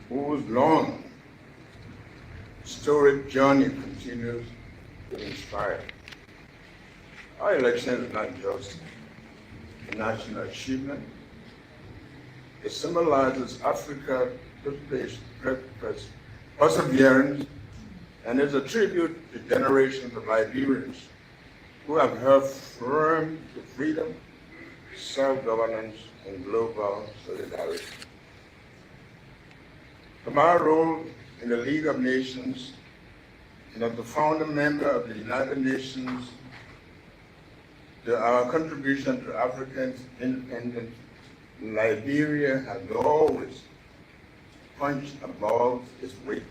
I: whose long, storied journey continues to inspire. Our election is not just a national achievement. It symbolizes Africa's perseverance and is a tribute to generations of Liberians who have held firm to freedom, self-governance, and global solidarity. From our role in the League of Nations and as the founding member of the United Nations to our contribution to African independence, Liberia has always punched above its weight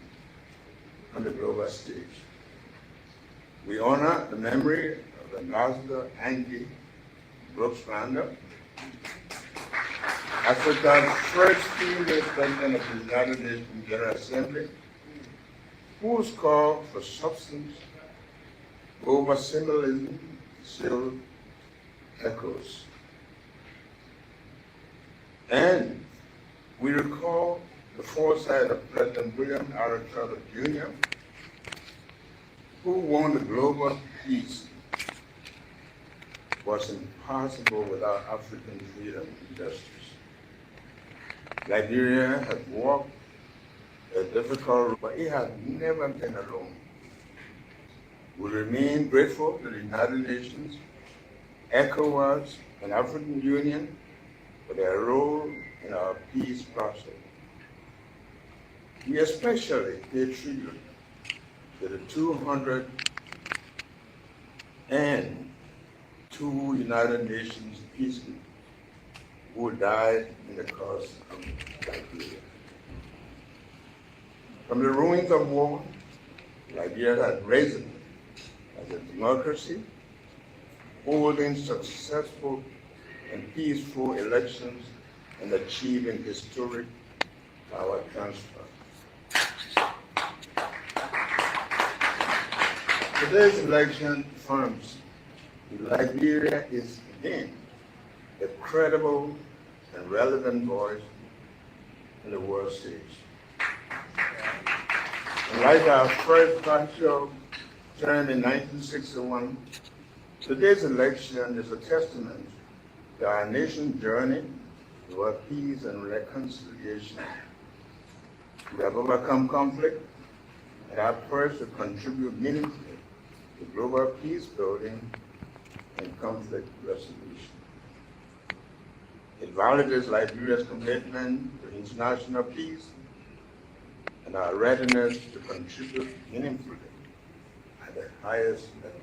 I: on the global stage. We honor the memory of Ambassador Angie Brooks-Lander, Africa's first female president of the United Nations General Assembly, whose call for substance over symbolism still echoes. And we recall the foresight of President William R. Travis Jr., who won the global peace was impossible without African freedom and justice. Liberia has walked a difficult road, but it has never been alone. We remain grateful to the United Nations, ECOWAS, and African Union for their role in our peace process. We especially pay tribute to the 202 United Nations peacekeepers who died in the cause of Liberia. From the ruins of war, Liberia has risen as a democracy, holding successful and peaceful elections and achieving historic power transfer. Today's election affirms that Liberia is again a credible and relevant voice in the world stage. And like our first virtual term in 1961, today's election is a testament to our nation's journey toward peace and reconciliation. We have overcome conflict and are poised to contribute meaningfully to global peace building and conflict resolution. It validates Liberia's commitment to international peace and our readiness to contribute meaningfully at the highest level.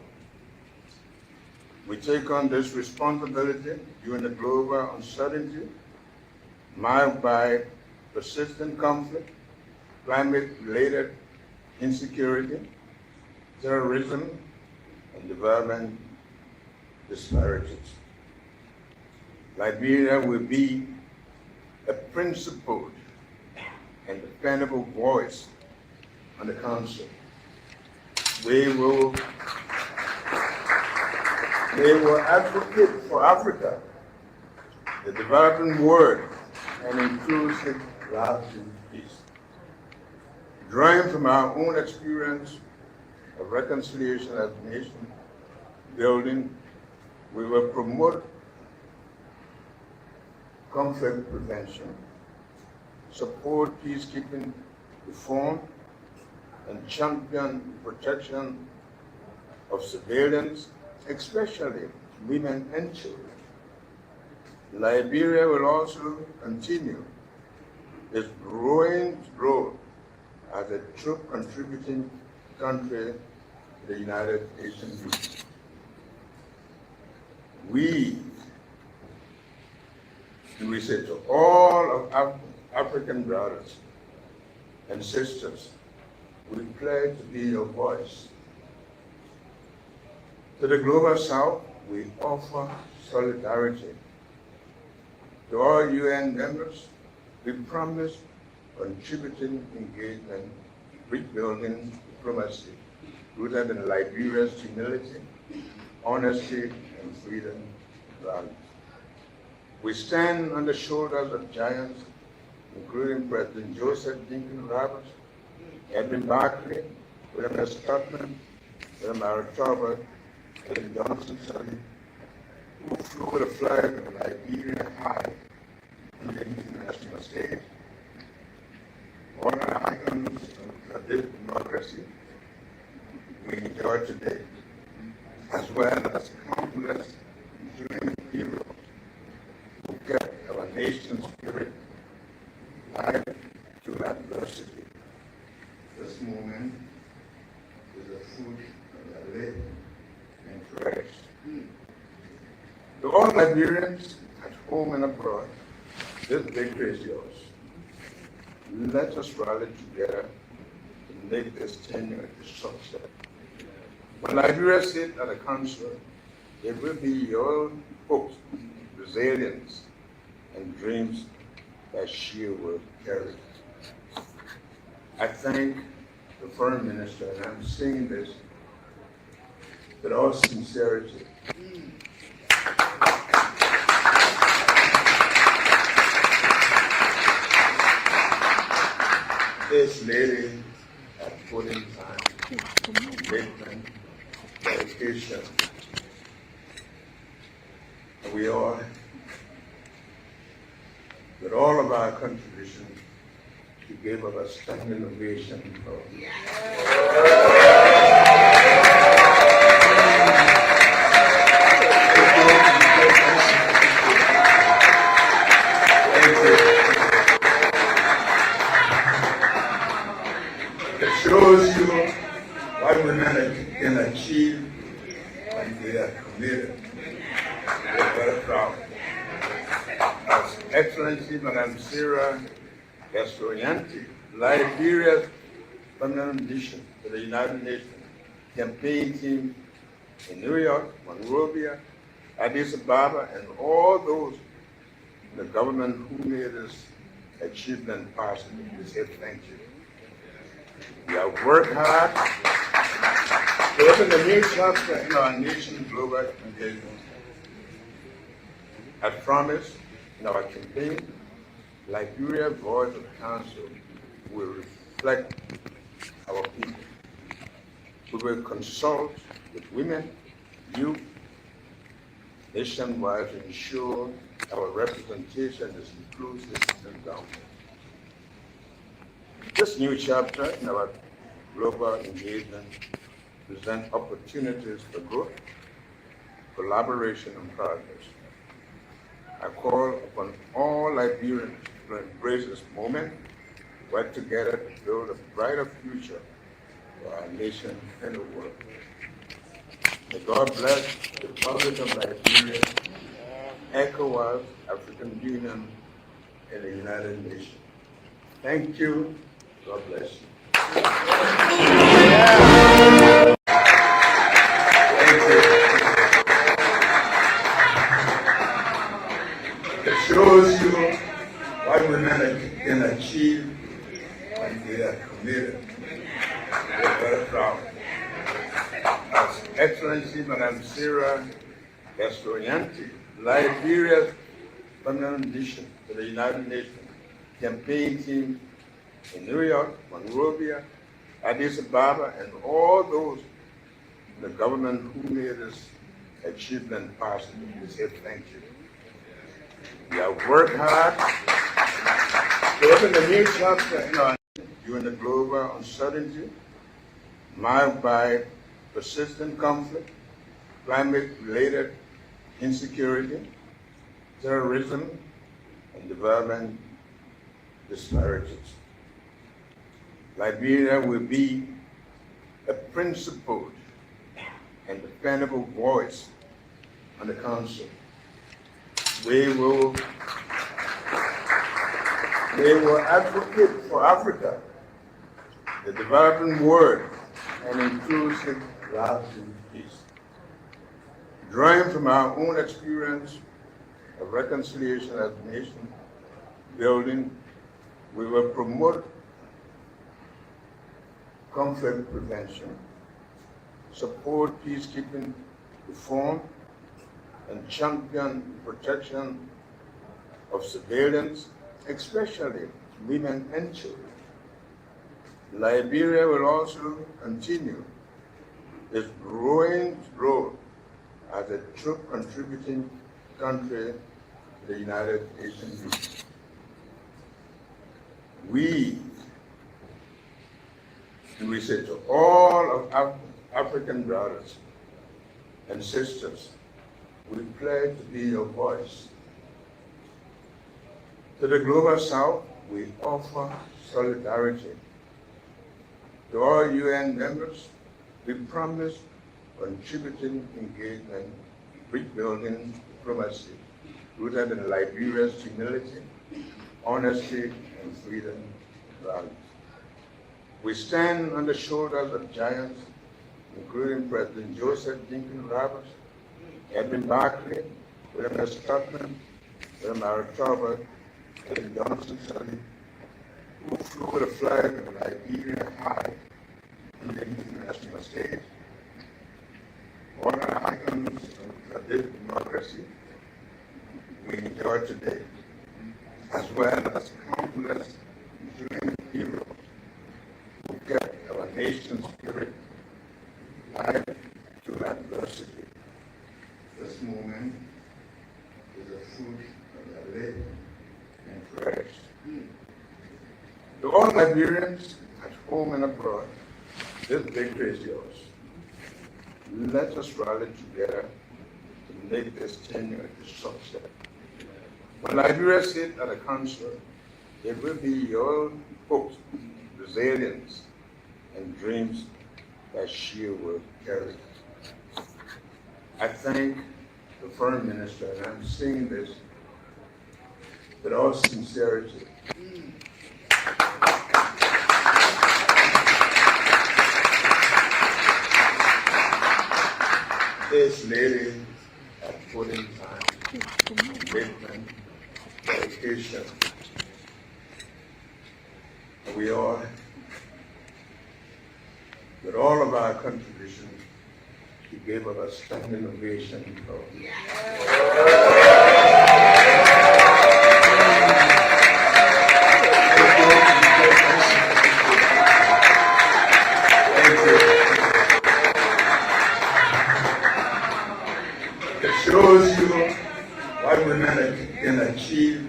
I: We take on this responsibility during the global uncertainty marked by persistent conflict, climate-related insecurity, terrorism, and development disparities. Liberia will be a principled and dependable voice on the Council. They will advocate for Africa, the developing world, and inclusive, lasting peace. Drawing from our own experience of reconciliation as nation building, we will promote conflict prevention, support peacekeeping reform, and champion protection of civilians, especially women and children. Liberia will also continue its growing role as a true contributing country to the United Nations. We say to all of African brothers and sisters, we pledge to be your voice. To the Global South, we offer solidarity. To all UN members, we promise contributing engagement, rebuilding diplomacy, rooted in Liberia's humility, honesty, and freedom values. We stand on the shoulders of giants, including President Joseph Jenkins Roberts, Edwin Barclay, William S. Tubman, William R. Talbot, and Johnson Sully, who flew the flag of Liberia high on the international stage. All the icons of this democracy we enjoy today, as well as countless enduring heroes who kept our nation's spirit alive through adversity. This moment is the fruit of their labor and fresh. To all Liberians at home and abroad, this victory is yours. Let us rally together to make this tenure a success. When Liberia sits at the Council, it will be your hopes, resilience, and dreams that she will carry. I thank the Foreign Minister, and I'm saying this with all sincerity. This lady has put in time, commitment, dedication. And we all, with all of our contributions, she gave us a standing ovation. It shows you what women can achieve when they are committed. They're very proud. As Excellency Madam Sarah Gastroyanti, Liberia's permanent addition to the United Nations campaign team in New York, Monrovia, Addis Ababa, and all those in the government who made this achievement possible. We say thank you. We have worked hard to open the new chapter in our nation's global engagement. As promised in our campaign, Liberia Voice of Council will reflect our people. We will consult with women, youth, nationwide to ensure our representation is inclusive and balanced. This new chapter in our global engagement presents opportunities for growth, collaboration, and progress. I call upon all Liberians to embrace this moment, work together to build a brighter future for our nation and the world. May God bless the Republic of Liberia, ECOWAS, African Union, in the United Nations. Thank you. God bless you. It shows you what women can achieve when they are committed. We're very proud. As Excellency Madam Sarah Gastroyanti, Liberia's permanent mission to the United Nations campaign team in New York, Monrovia, Addis Ababa, and all those in the government who made this achievement possible. We say thank you. We have worked hard to open the new chapter during the global uncertainty marked by persistent conflict, climate-related insecurity, terrorism, and development disparities. Liberia will be a principled and dependable voice on the Council. We will advocate for Africa, the developing world, and inclusive lasting peace. Drawing from our own experience of reconciliation as a nation building, we will promote conflict prevention, support peacekeeping reform, and champion protection of civilians, especially women and children. Liberia will also continue its growing role as a true contributing country to the United Nations. We say to all of African brothers and sisters, we pledge to be your voice. To the Global South, we offer solidarity. To all UN members, we promise contributing engagement, rebuilding diplomacy, rooted in Liberia's humility, honesty, and freedom values. We stand on the shoulders of giants, including President Joseph Jenkins Roberts, Edmund Barclay, William S. Tubman, William R. Talbot, and Johnson Sully, who flew the flag of Liberia high on the international stage. All our icons of this democracy we enjoy today, as well as countless enduring heroes who kept our nation's spirit alive to adversity. This moment is a fruit of their labor and prayers. To all Liberians at home and abroad, this victory is yours. Let us rally together to make this tenure a success. When Liberia sits at the Council, it will be your hopes, resilience, and dreams that she will carry. I thank the Foreign Minister, and I'm saying this with all sincerity. This lady has put in time, commitment, dedication. We all, with all of our contributions, she gave us a standing ovation. It shows you what women can achieve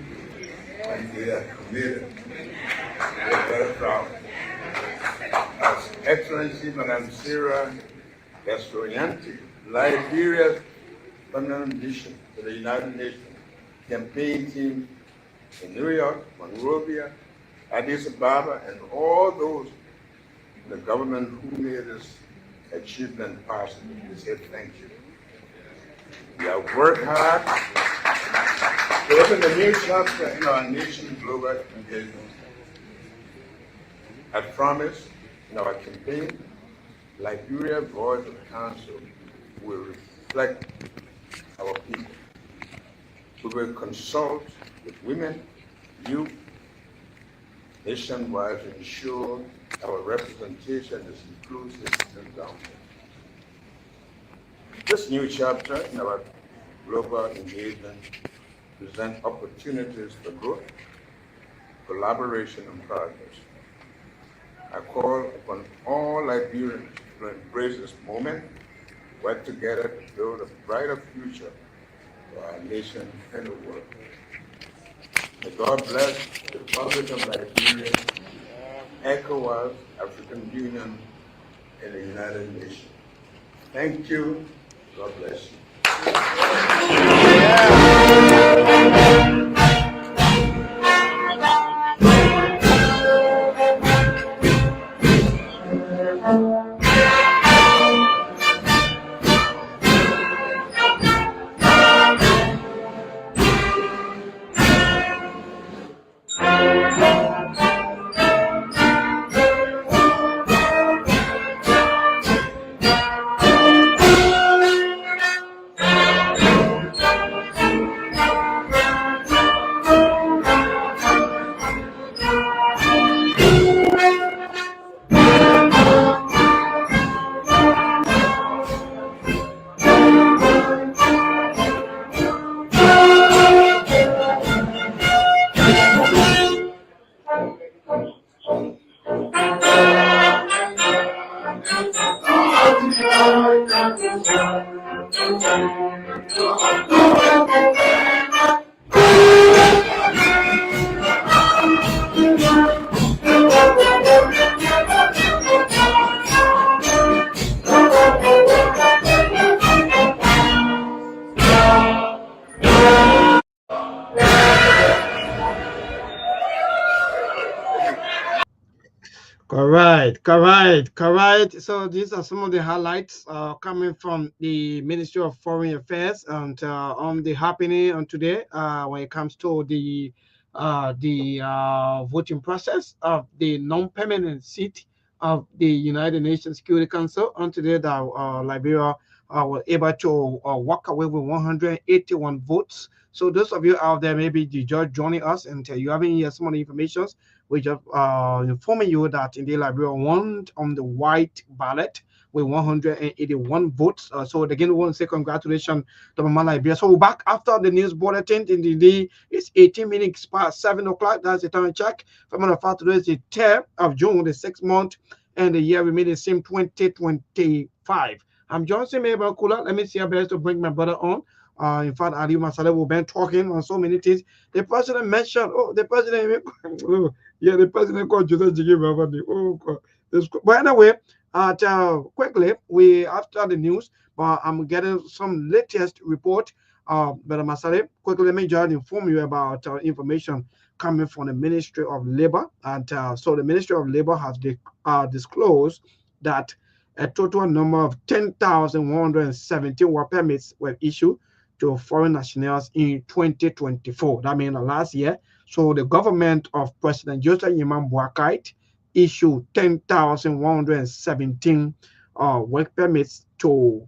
I: when they are committed. We're very proud. As Excellency Madam Sarah Gastroyanti, Liberia's permanent mission to the United Nations campaign team in New York, Monrovia, Addis Ababa, and all those in the government who made this achievement possible. We say thank you. We have worked hard to open a new chapter in our nation's global engagement. As promised in our campaign, Liberia Voice of Council will reflect our people. We will consult with women, youth, nationwide to ensure our representation is inclusive and balanced. This new chapter in our global engagement presents opportunities for growth, collaboration, and progress. I call upon all Liberians to embrace this moment, work together to build a brighter future for our nation and the world. May God bless the Republic of Liberia, ECOWAS, African Union, and the United Nations. Thank you. God bless you.
F: Correct. So these are some of the highlights coming from the Ministry of Foreign Affairs and on the happening on today when it comes to the voting process of the non-permanent seat of the United Nations Security Council. On today, that Liberia were able to walk away with 181 votes. So those of you out there, maybe you just joining us and you haven't heard some of the information, we just informing you that indeed Liberia won on the white ballot with 181 votes. So again, we want to say congratulations to Mama Liberia. So we're back after the news bulletin. Indeed, it's 18 minutes past 7 o'clock. That's the time check. From the fact today is the 10th of June, the 6th month, and the year remains the same, 2025. I'm Johnson Mabel Kula. Let me see how best to bring my brother on. In fact, Ali Masale will be talking on so many things. The president mentioned, the president, the president called Joseph Jiggy. Oh, God. But anyway, quickly, we after the news, but I'm getting some latest report. But Masale, quickly, let me just inform you about information coming from the Ministry of Labor. And so the Ministry of Labor has disclosed that a total number of 10,170 work permits were issued to foreign nationals in 2024. That means last year. So the government of President Joseph Yimam Boakai issued 10,117 work permits to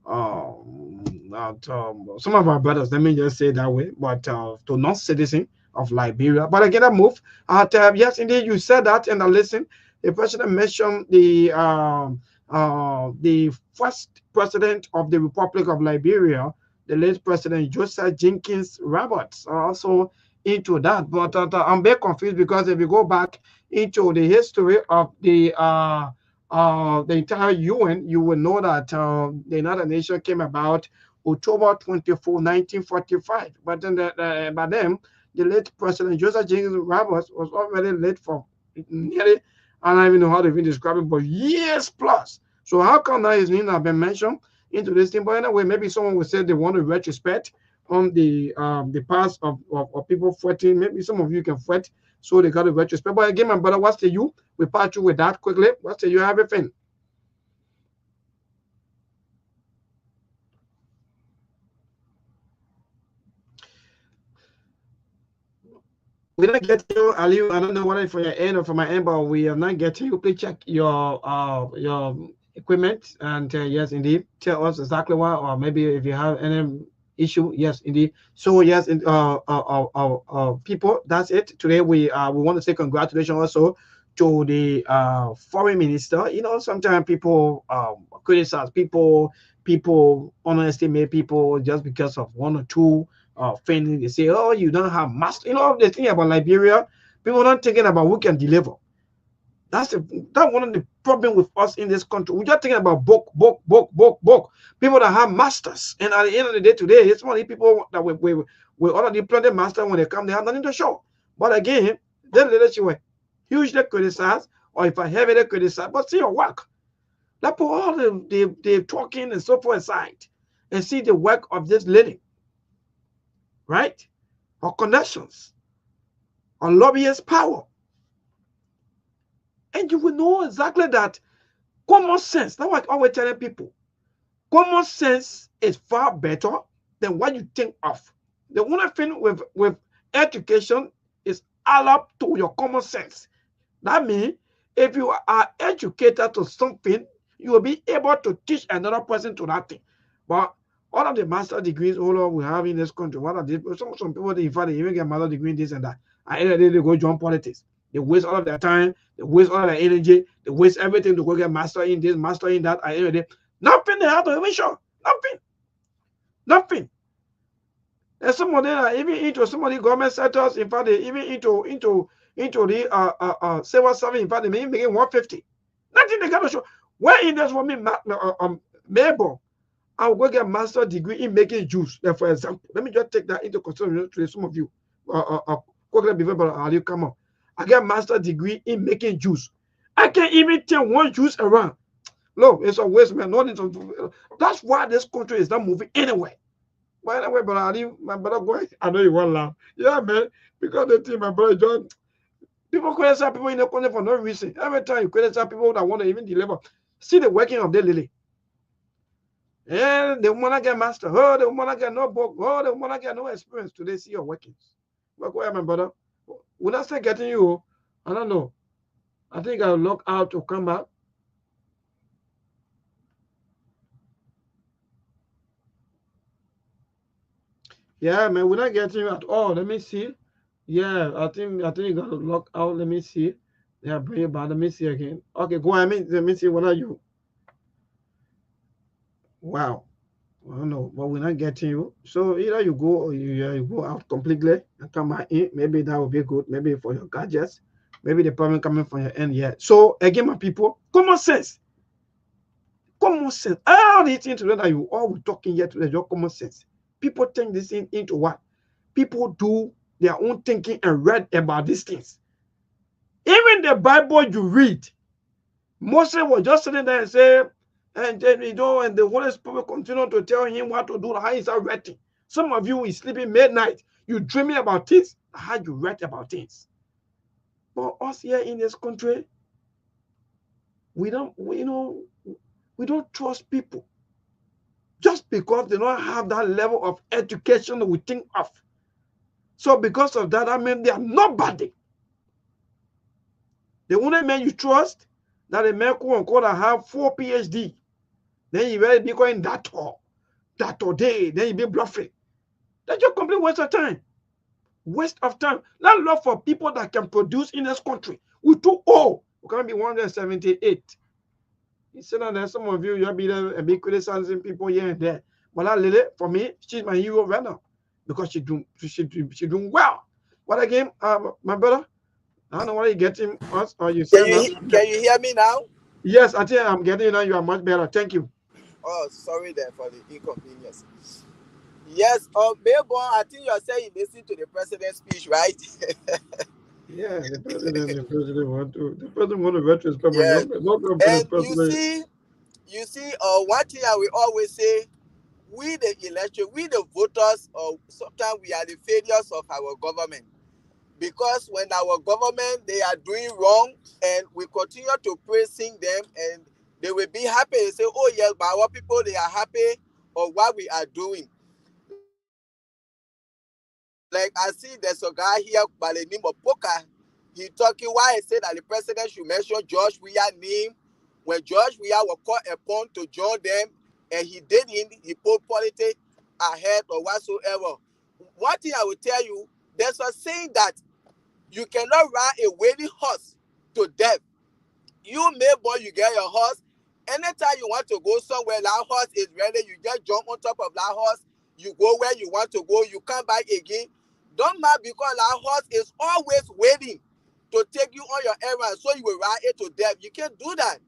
F: some of our brothers, let me just say that way, but to non-citizen of Liberia. But again, I move. Yes, indeed, you said that, and I listen. The president mentioned the first president of the Republic of Liberia, the late President Joseph Jenkins Roberts, also into that. But I'm very confused because if you go back into the history of the entire UN, you will know that the United Nations came about October 24, 1945. But then, by then, the late President Joseph Jenkins Roberts was already late for nearly, I don't even know how to even describe it, but years plus. So how come now his name has been mentioned into this thing? But anyway, maybe someone will say they want to retrospect on the past of people fighting. Maybe some of you can fight, so they got to retrospect. But again, my brother, what's the you? We part you with that quickly. What's the you everything? We don't get you, Aliu. I don't know whether for your end or for my end, but we are not getting you. Please check your equipment and yes, indeed, tell us exactly why, or maybe if you have any issue. Yes, indeed. So yes, people, that's it. Today we want to say congratulations also to the foreign minister. You know, sometimes people criticize people underestimate people just because of one or two things. They say, oh, you don't have master. You know, the thing about Liberia, people not thinking about who can deliver. That's one of the problem with us in this country. We're just thinking about book. People that have masters, and at the end of the day, today, it's only people that we already planted master when they come, they have nothing to show. But again, then leadership were hugely criticized, or if I heavily criticized, but see your work. Let put all the talking and so forth aside, and see the work of this lady, right? Or connections, or lobbyist power, and you will know exactly that common sense. That's what I always telling people. Common sense is far better than what you think of. The only thing with education is all up to your common sense. That means if you are educated to something, you will be able to teach another person to that thing. But all of the master degrees all of we have in this country, what are they? Some people they even get master degree in this and that. And then they go join politics. They waste all of their time, they waste all of their energy, they waste everything to go get master in this, master in that. And nothing they have to even show. Nothing. And some of them are even into some of the government sectors. In fact, they even into the civil service. In fact, they may making 150. Nothing they gotta show. Where in this woman Mabel, I'll go get a master's degree in making juice. For example, let me just take that into consideration to some of you. You come on. I get a master's degree in making juice. I can't even take one juice around. Look, it's a waste, man. That's why this country is not moving anywhere. By the way, but my brother going, I know you want to laugh. Yeah, man, because the thing, my brother John, people criticize people in the country for no reason. Every time you criticize people that want to even deliver, see the working of the lily. And the woman get master. Oh, the woman get no book. Oh, the woman get no experience. Today, see your workings. But go ahead, my brother. When I start getting you, I don't know. I think I'll look out to come back. Yeah, man, we're not getting you at all. Let me see. Yeah, I think you got to lock out. Let me see. Yeah, bring it back. Let me see again. Okay, go ahead. Let me see. What are you? Wow. I don't know, but we're not getting you. So either you go or you go out completely and come back in. Maybe that would be good. Maybe for your gadgets. Maybe the problem coming from your end. Yeah. So again, my people, common sense. Common sense. All these things that you all talking here today, your common sense. People think this into what? People do their own thinking and read about these things. Even the Bible you read, Moses was just sitting there and say, and then and the Holy Spirit continued to tell him what to do, how he's writing. Some of you is sleeping midnight, you dreaming about things, how you write about things. But us here in this country, we don't trust people just because they don't have that level of education that we think of. So because of that, I mean they are nobody. The only man you trust that a man quote unquote have 4 PhD. Then you really be going that day, then you be bluffing. That's just complete waste of time. Waste of time. Let's look for people that can produce in this country. We're too old. We can't be 178. You see that some of you, you'll be there and be criticizing people here and there. But that lady, for me, she's my hero right now. Because she doing well. But again, my brother, I don't know why you're getting us or you
G: Can you hear me now?
F: Yes, I think I'm getting you now. You are much better. Thank you.
G: Oh, sorry then for the inconvenience. Yes, Melbourne, I think you're saying you listen to the president's speech, right?
F: Yeah, the president want to retrospect.
G: Yes. And
F: President.
G: you see, one thing I will always say, we the election, we the voters, sometimes we are the failures of our government. Because when our government, they are doing wrong and we continue to praising them and they will be happy and say, oh yes, but our people, they are happy of what we are doing. Like I see there's a guy here by the name of Poker. He talking why he said that the president should mention George Weah's name when George Weah was called upon to join them, and he didn't. He put politics ahead or whatsoever. One thing I will tell you, there's a saying that you cannot ride a waiting horse to death. You may boy, you get your horse. Anytime you want to go somewhere, that horse is ready. You just jump on top of that horse. You go where you want to go. You come back again. Don't mind because that horse is always waiting to take you on your errand, so you will ride it to death. You can't do that.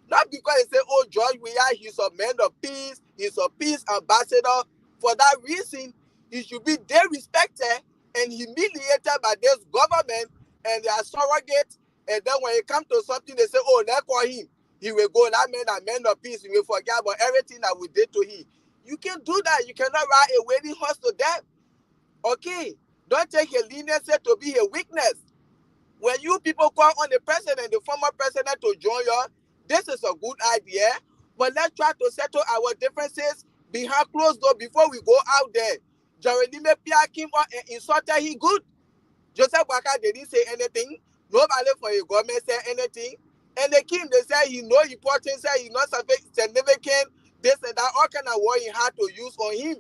G: Not because they say, oh, George Weah, he's a man of peace. He's a peace ambassador. For that reason, he should be disrespected and humiliated by this government and their surrogate. And then when it comes to something, they say, oh, let's call him. He will go, that man of peace. He will forget about everything that we did to him. You can't do that. You cannot ride a waiting horse to death. Okay? Don't take a leniency to be a weakness. When you people call on the president, the former president, to join you, this is a good idea. But let's try to settle our differences behind closed doors before we go out there. Jeremy Pia came out and insulted him good. Joseph Waka didn't say anything. Nobody from the government said anything. And they came, they said he no importance, he not significant, this and that, all kind of word he had to use on him.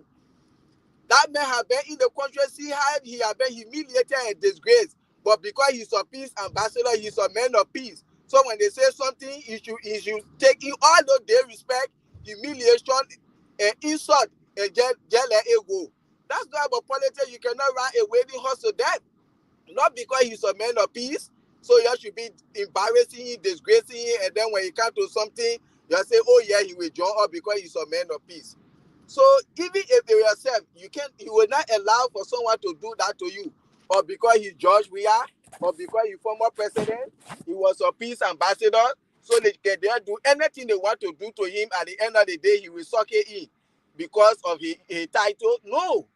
G: That man had been in the country, see how he had been humiliated and disgraced. But because he's a peace ambassador, he's a man of peace. So when they say something, he should take in all those disrespect, humiliation, and insult, and just let it go. That's not about politics. You cannot ride a waiting horse to death. Not because he's a man of peace. So you should be embarrassing him, disgracing him, and then when he comes to something, you say, oh yeah, he will join up because he's a man of peace. So even if they yourself, you will not allow for someone to do that to you, or because he's George Weah, or because he's former president, he was a peace ambassador, so they can do anything they want to do to him. At the end of the day, he will suck it in because of his title. No.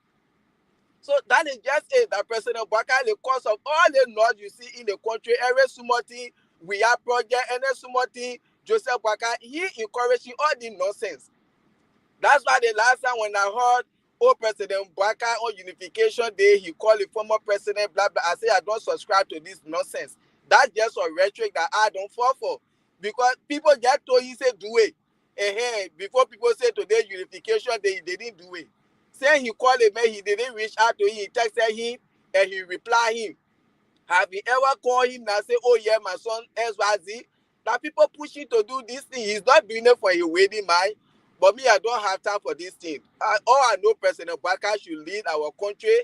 G: So that is just it. That President Baka, the cause of all the noise you see in the country, every small thing, we have project, and every small thing, Joseph Baka, he encouraging all the nonsense. That's why the last time when I heard, oh, President Baka on Unification Day, he called the former president, blah, blah. I say, I don't subscribe to this nonsense. That's just a rhetoric that I don't fall for. Because people get told he said, do it. And hey, before people say today Unification Day, they didn't do it. Saying he called him, man, he didn't reach out to him, he texted him, and he replied him. Have you ever called him and say, oh yeah, my son, XYZ? That people push him to do this thing. He's not doing it for a wedding, man. But me, I don't have time for this thing. All I know, President Baka should lead our country.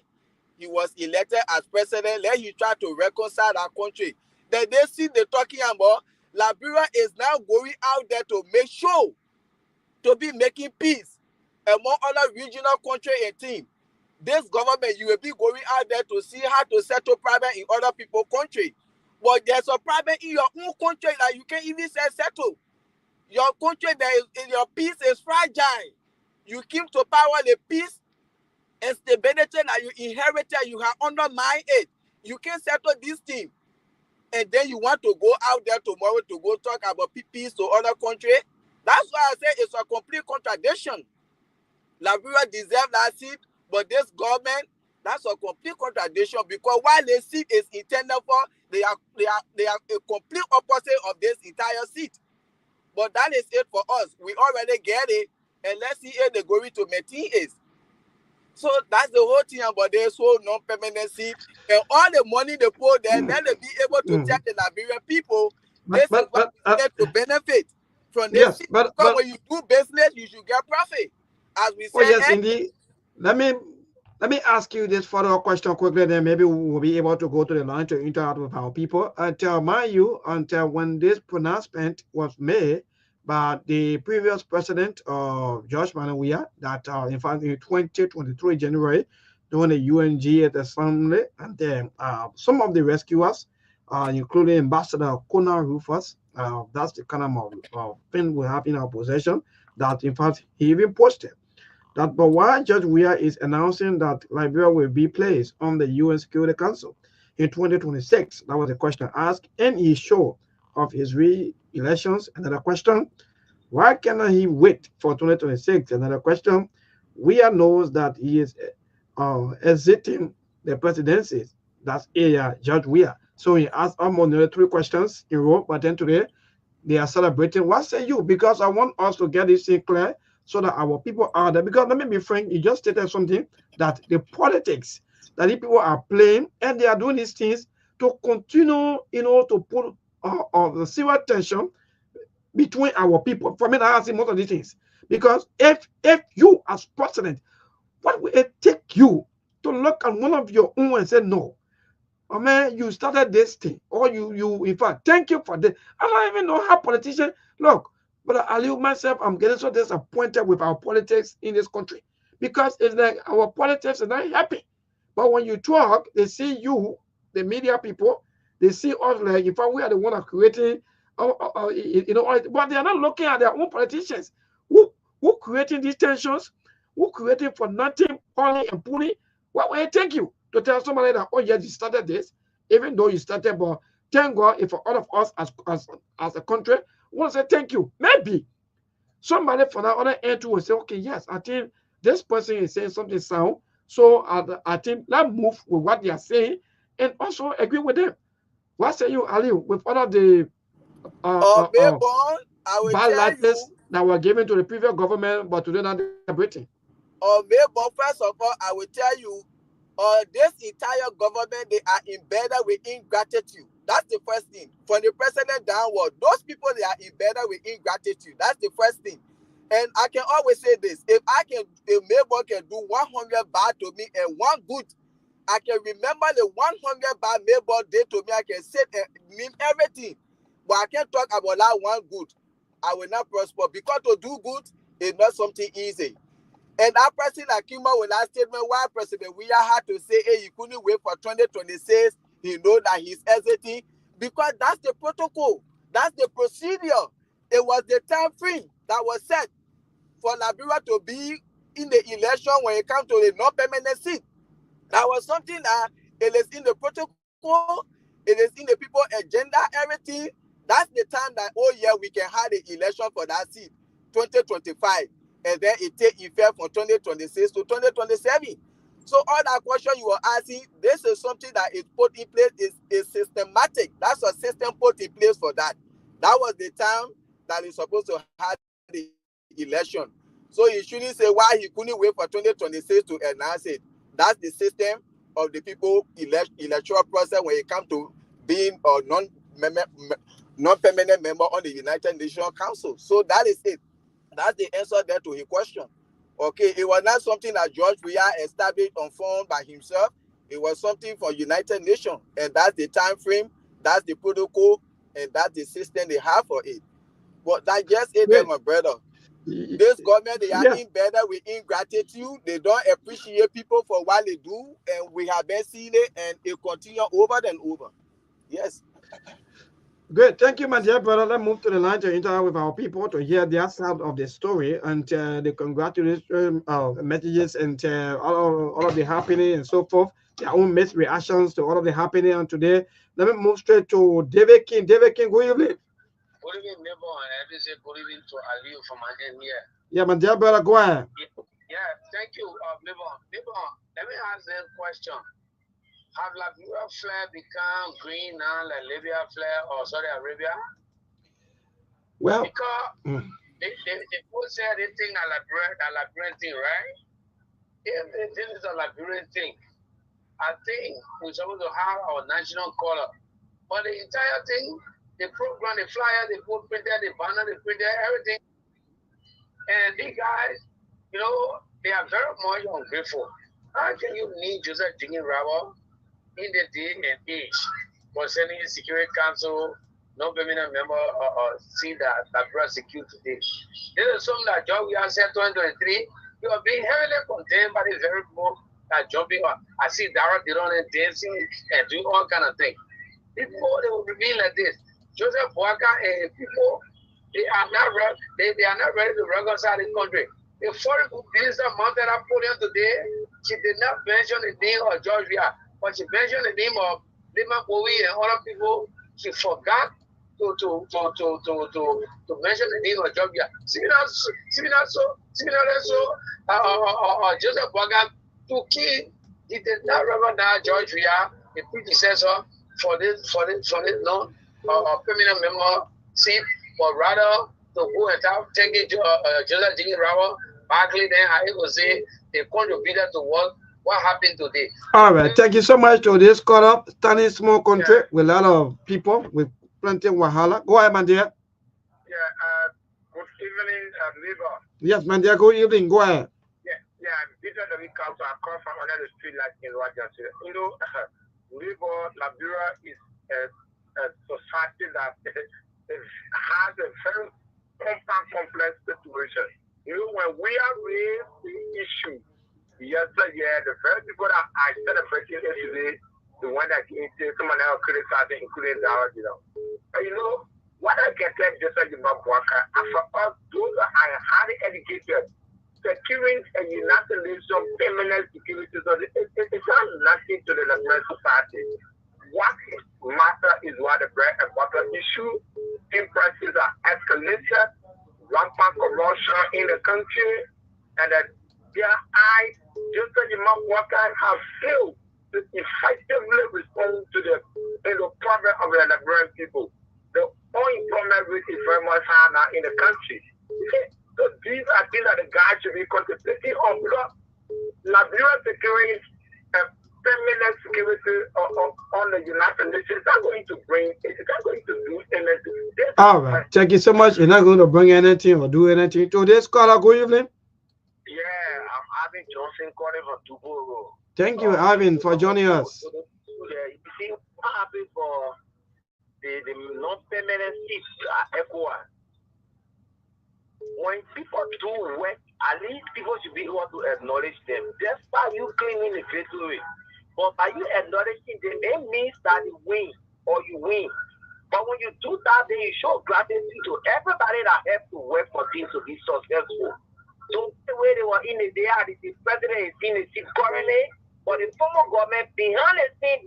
G: He was elected as president. Let him try to reconcile our country. Then they see the talking about Liberia is now going out there to make sure to be making peace among other regional country and team. This government, you will be going out there to see how to settle problem in other people's country. But there's a problem in your own country that you can't even say settle. Your country, your peace is fragile. You came to power, the peace and stability that you inherited, you have undermined it. You can't settle this thing. And then you want to go out there tomorrow to go talk about peace to other country. That's why I say it's a complete contradiction. Liberia deserves that seat, but this government, that's a complete contradiction because while the seat is intended for, they are a complete opposite of this entire seat. But that is it for us. We already get it, and let's see if they're going to maintain it. So that's the whole thing about this whole non-permanent seat. And all the money they put there, then they'll be able to tell the Liberian people, this is what we get to benefit from this seat. Because when you do business, you should get profit. As we said,
F: yes, indeed. Let me ask you this follow-up question quickly, then maybe we'll be able to go to the line to interact with our people. Until when this pronouncement was made by the previous president, George Weah, that in fact in 2023 January, during the UNG at the Assembly, and then some of the rescuers, including Ambassador Kona Rufus, that's the kind of thing we have in our possession, that in fact he even posted. But while Judge Weah is announcing that Liberia will be placed on the UN Security Council in 2026, that was a question asked, and he's sure of his re-elections. Another question, why cannot he wait for 2026? Another question, Weah knows that he is exiting the presidency. That's Judge Weir. So he asked almost 3 questions in row, but then today they are celebrating. What say you? Because I want us to get this thing clear so that our people are there. Because let me be frank, you just stated something that the politics that the people are playing and they are doing these things to continue, to put the civil tension between our people. For me, I ask most of these things. Because if you as president, what will it take you to look at one of your own and say, no, oh man, you started this thing, or you in fact, thank you for this. I don't even know how politicians look. But Ali, myself, I'm getting so disappointed with our politics in this country because it's like our politics is not happy. But when you talk, they see you, the media people, they see us like in fact we are the one of creating, but they are not looking at their own politicians who creating these tensions, who creating for nothing, only and pulling. Well, thank you to tell somebody that, oh yes, you started this, even though you started, but thank God if for all of us as a country want to say thank you. Maybe somebody from that other end will say, okay, yes, I think this person is saying something sound, so I think let's move with what they are saying and also agree with them. What say you, Ali, with all of the bad letters that were given to the previous government, but today not celebrating?
G: First of all, I will tell you, this entire government, they are embedded with ingratitude. That's the first thing. From the president downward, those people, they are embedded with ingratitude. That's the first thing. And I can always say this: if Maybach can do 100 bad to me and 1 good, I can remember the 100 bad Maybach did to me. I can say and mean everything, but I can't talk about that 1 good. I will not prosper because to do good is not something easy. And that person that came out with that statement, why President we had to say, hey, he couldn't wait for 2026. He know that he's hesitating because that's the protocol. That's the procedure. It was the time frame that was set for Liberia to be in the election when it comes to the non-permanent seat. That was something that it is in the protocol. It is in the people agenda, everything. That's the time that, oh yeah, we can have the election for that seat, 2025. And then it take effect from 2026 to 2027. So all that question you were asking, this is something that is put in place, is systematic. That's a system put in place for that. That was the time that is supposed to have the election. So you shouldn't say why he couldn't wait for 2026 to announce it. That's the system of the people electoral process when it comes to being a non-permanent member on the United Nations Council. So that is it. That's the answer there to his question. Okay, it was not something that George Weah established on phone by himself. It was something for United Nations, and that's the time frame, that's the protocol, and that's the system they have for it. But that just it, there, my brother. This government, they are embedded with ingratitude. They don't appreciate people for what they do, and we have been seeing it, and it continues over and over. Yes.
F: Great. Thank you, my dear brother. Let's move to the line to interact with our people to hear their side of the story and the congratulations messages and all of the happening and so forth, their own mixed reactions to all of the happening. And today, let me move straight to David King. David King, good evening.
J: Good evening, neighbor, and I say good evening to Ali from my end here.
F: Yeah, my dear brother, go ahead.
J: Yeah, thank you, neighbor. Neighbor, let me ask a question. Have Liberia flag become green now, like Libya flag or Saudi Arabia?
F: Well,
J: because they both say they think a Liberian thing, right? If this is a Liberian thing, I think we're supposed to have our national color. But the entire thing, the program, the flyer, they put printed, the banner, they printed everything. And these guys, they are very much ungrateful. How can you need Joseph Jingin Rabo in the day and age concerning the Security Council, no permanent member see that Liberia secure today? This is something that John we have said 2023. You are being heavily condemned by the very people that jumping on. I see Dara Diron and dancing and doing all kind of things. People, they will remain like this. Joseph Boaka and people, they are not ready to reconcile the country. The foreign minister mounted up podium today, she did not mention the name of George Weah, but she mentioned the name of Lima Bowie and other people. She forgot to mention the name of George Weah. Similarly, Joseph Boaka to key Did that Reverend George Ria, the predecessor for this no permanent member seat, but rather to go and take it Joseph Jiggy Rawa, Barkley, then I will say they contributed to what happened today.
F: All right, thank you so much to this call up. Standing small country with a lot of people with plenty of wahala. Go ahead, my dear.
J: Good evening, Liberia.
F: Yes, my dear, good evening. Go ahead.
J: Yeah, Peter the week comes, I come from under the street like in Rogers. You know, Liberia is a society that has a very complex situation. You know, when we are raised the issue, the very people that I celebrated yesterday, the one that someone else criticizing, including that, you know, what I get at just like about Waka, for us, those are highly educated, securing a United Nations permanent security, so it's not nothing to the Liberian society. What matters is what the bread and butter issue, prices are escalated, rampant corruption in the country, and that just like Waka have failed to effectively respond to the problem of the Liberian people. The unemployment rate is very much high now in the country. So these are things that the guys should be contemplating on, because Liberia securing permanent security on the United Nations is not going to bring, it's not going to do anything.
F: All right, thank you so much. You're not going to bring anything or do anything. Today's caller, good evening.
J: Yeah, I'm Ivan Johnson calling from Tuboro.
F: Thank you, Ivan, for joining us.
J: Yeah, you see what happened for the non-permanent seats at ECOWAS. When people do work, at least people should be able to acknowledge them. Despite you claiming the victory, but by you acknowledging them, it means that you win or you win. But when you do that, then you show gratitude to everybody that helped to work for things to be successful. So the way they were in the day, the president is in the seat currently, but the former government behind the scene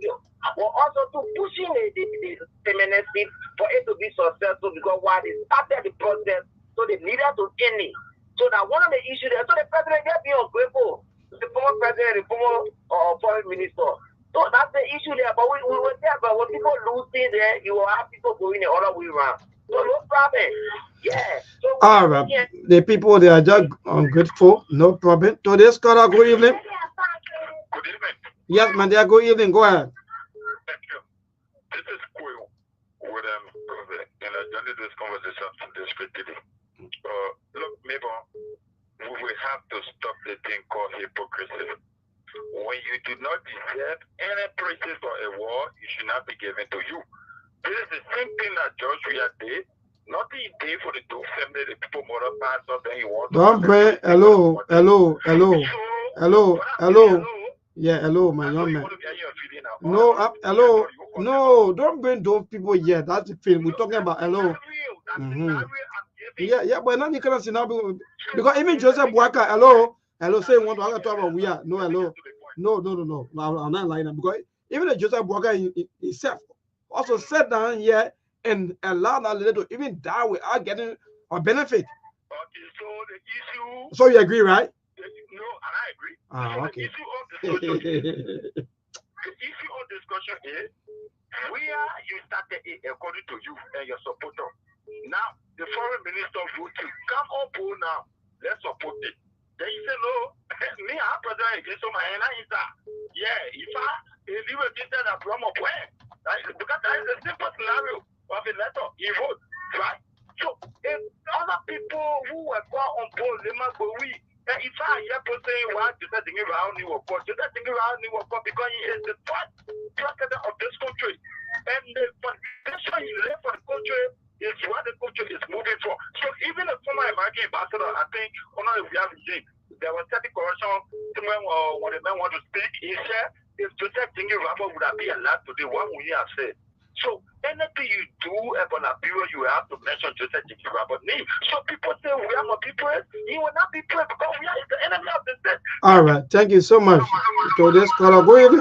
J: were also to pushing the permanent seat for it to be successful, because while they started the process, so they needed to end it. So that one of the issues there, so the president get be ungrateful, the former president, the former foreign minister. So that's the issue there. But we were there, but when people lose things there, you will have people going the other way around. So no problem. Yeah. So
F: all right. The people, they are just ungrateful. No problem. To this caller, good evening.
J: Good evening.
F: Yes, man, dear, good evening. Go ahead.
J: Thank you. This is Quill with and I joined this conversation from this today. Look, maybe we will have to stop the thing called hypocrisy. When you do not deserve any praises for a war, you should not be given to you. This is the same thing that George Weah did. Nothing he did for the two family, the people mother pass up, then he wants to.
F: Don't pray. Hello. Yeah, hello, my young man. No, hello. No, don't bring those people here. That's the film. We're talking about hello. Yeah, but now you cannot see now because even Joseph Boaka, hello, say you want to talk about we are no hello. No. I'm not lying because even the Joseph Boaka himself also sat down here and allowed that lady to even die without getting a benefit.
J: Okay, so the issue.
F: So you agree, right?
J: No, and I agree.
F: Okay.
J: The issue of discussion is where you started it according to you and your supporter. Now the foreign minister vote to come on board now. Let's support it. Then you say no. Me, I'm president against my hand. Yeah, if you were getting that from a plan, because that is a simple scenario of a letter. He wrote, right? So if other people who were on board, they must go we. If I hear people saying, well, just thinking around New York, because he is the first president of this country. And the foundation he left for the country is what the country is moving for. So even a former American ambassador, I think, one of the realities, there was certain corruption when the man want to speak, he said, if Joseph Dingy Rama would have been allowed today, what would he have said? So anything you do about Liberia, you have to mention Joseph Dingy Rama's name. So people say we are not people, he will not be praised because we are the enemy of the state.
F: All right, thank you so much. So this caller, go ahead.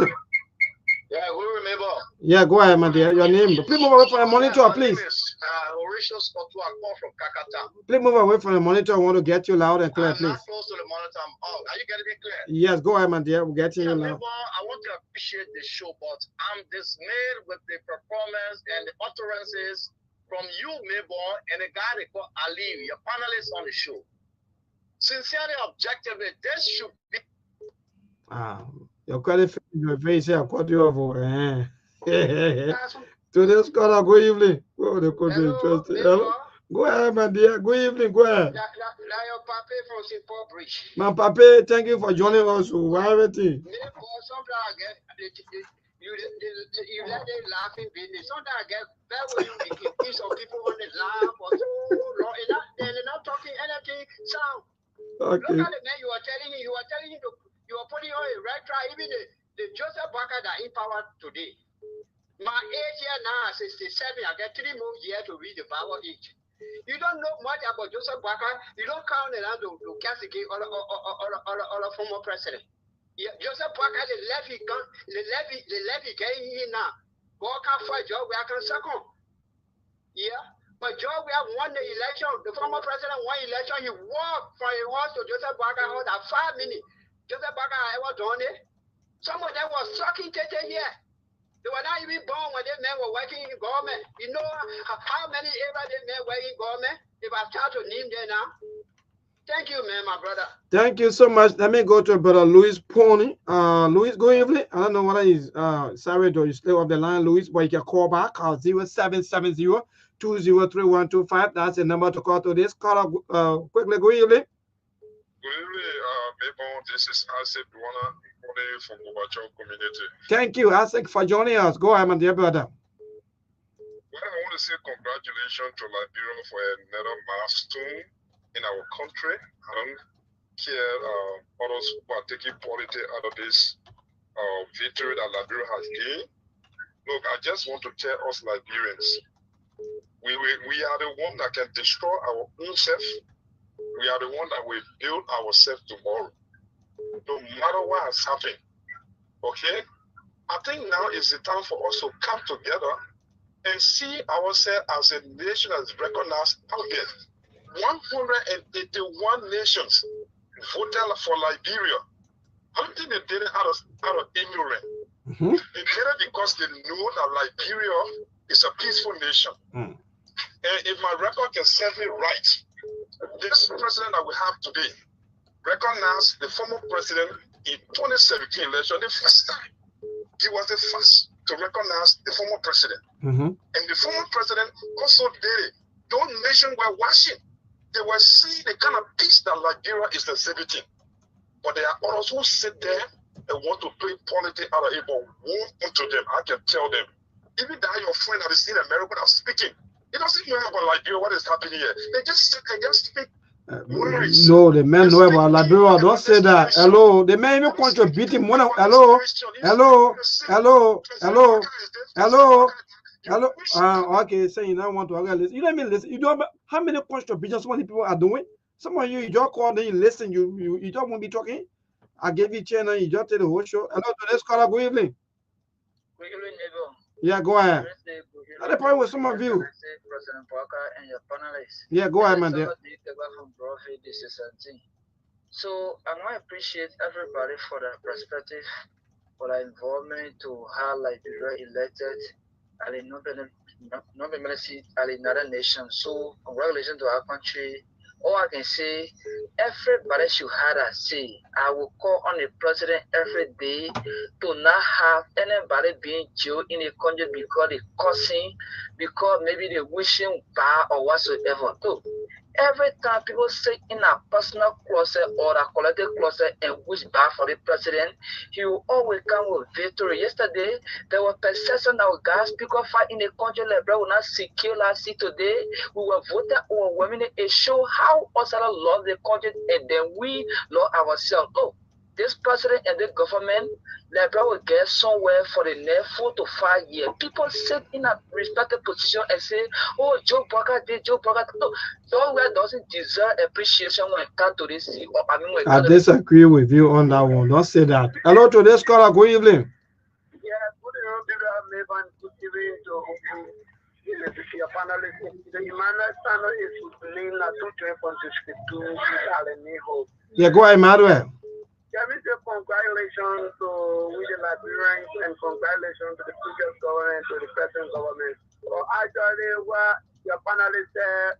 J: Yeah, we remember.
F: Yeah, go ahead, my dear. Your name. Please move over for a monitor, please.
J: Mauritius Kotua, call from Kakata.
F: Please move away from the monitor. I want to get you loud and clear,
J: I'm
F: please.
J: not close to the monitor. I'm out. Are you getting me clear?
F: Yes, go ahead, my dear. We're getting you loud.
J: I want to appreciate the show, but I'm dismayed with the performance and the utterances from you, Maybon, and the guy they call Ali, your panelist on the show. Sincerely, objectively, this should be.
F: Your qualification, your face here, quite over. To this scholar, good evening. Oh, the could be interesting. Hello. Go ahead, my dear. Good evening. Go ahead.
J: Your papa from St. Paul Bridge.
F: My papa, thank you for joining us. Why everything?
J: Sometimes I get you let them laughing business. Sometimes I get bad when you make some people on the laugh or so long, and they're not talking anything sound.
F: Okay.
J: Look at the man you were telling him you were putting on a red try, even the Joseph Barker that in power today. My age here now, 67, I get 3 more years to read the Bible each. You don't know much about Joseph Barker. You don't count around to castigate all former president. Yeah, Joseph Barker, the levy getting in now. Barker for job, we can second. Yeah, but job, we have won the election. The former president won election. He walked from a horse to Joseph Barker house at 5 minutes. Joseph Barker ever done it. Some of them was sucking tete here. They were not even born when they men were working in government. You know how many ever they men were in government? If I start to name them now. Thank you, man, my brother.
F: Thank you so much. Let me go to brother Louis Pony. Louis, go evening. I don't know whether he's sorry to you stay off the line, Louis, but you can call back 0770-203125. That's the number to call to this. Call up quickly. Go evening.
K: Good evening, Maybon. This is Asif Duana from Obacho community.
F: Thank you, Asik, for joining us. Go ahead, my dear brother.
K: Well, I want to say congratulations to Liberia for another milestone in our country. I don't care others who are taking politics out of this victory that Liberia has gained. Look, I just want to tell us Liberians, we are the one that can destroy our own self. We are the one that will build ourselves tomorrow. No matter what has happened. Okay? I think now is the time for us to come together and see ourselves as a nation that is recognized out there. 181 nations voted for Liberia. I don't think they did it out of ignorance. They did it because they know that Liberia is a peaceful nation. And if my record can serve me right, this president that we have today recognized the former president in 2017 election the first time. He was the first to recognize the former president. And the former president also did it. Those nations were watching. They were seeing the kind of peace that Liberia is exhibiting. But there are others who sit there and want to play politics out of it, but woe unto them. I can tell them. Even that your friend that is in America that's speaking, he doesn't know about Liberia, what is happening here. They just sit and just speak.
F: No, the man know about Liberia. Don't say that. Hello, the man even contributing more. Hello. Okay, saying you don't want to listen. You don't mean listen. You don't. How many contributions so many people are doing? Some of you just call, then you listen. You don't want to be talking. I gave you a channel. You just tell the whole show. Hello, today's caller. Good evening.
L: Good evening, neighbor.
F: Yeah, go ahead. At the point with some of you.
L: President Parker and your panelists.
F: Yeah, go ahead, man.
L: So I want to appreciate everybody for their perspective, for their involvement to how Liberia elected and not seat at another nation. So congratulations to our country. All I can say, everybody should have a say. I will call on the president every day to not have anybody being jailed in a country because they're cursing, because maybe they're wishing bad or whatsoever. So every time people sit in a personal closet or a collective closet and wish bad for the president, he will always come with victory. Yesterday, there was perception that guys people fight in the country like will not secure last seat today. We were voted overwhelmingly. It shows how us love the country and then we love ourselves. Oh, this president and the government, Liberia will get somewhere for the next 4 to 5 years. People sit in a respected position and say, oh, Joe Parker did, Joe Parker. No, somewhere doesn't deserve appreciation when it comes to this.
F: I disagree with you on that one. Don't say that. Hello to this caller. Good evening.
L: Yeah, good evening to
J: your panelist, the Emmanuel panel is named at 2.62.
F: Yeah, go ahead, Emmanuel.
J: Yeah, we say congratulations to the Liberians and congratulations to the previous government, to the present government. So actually, what your panelists said,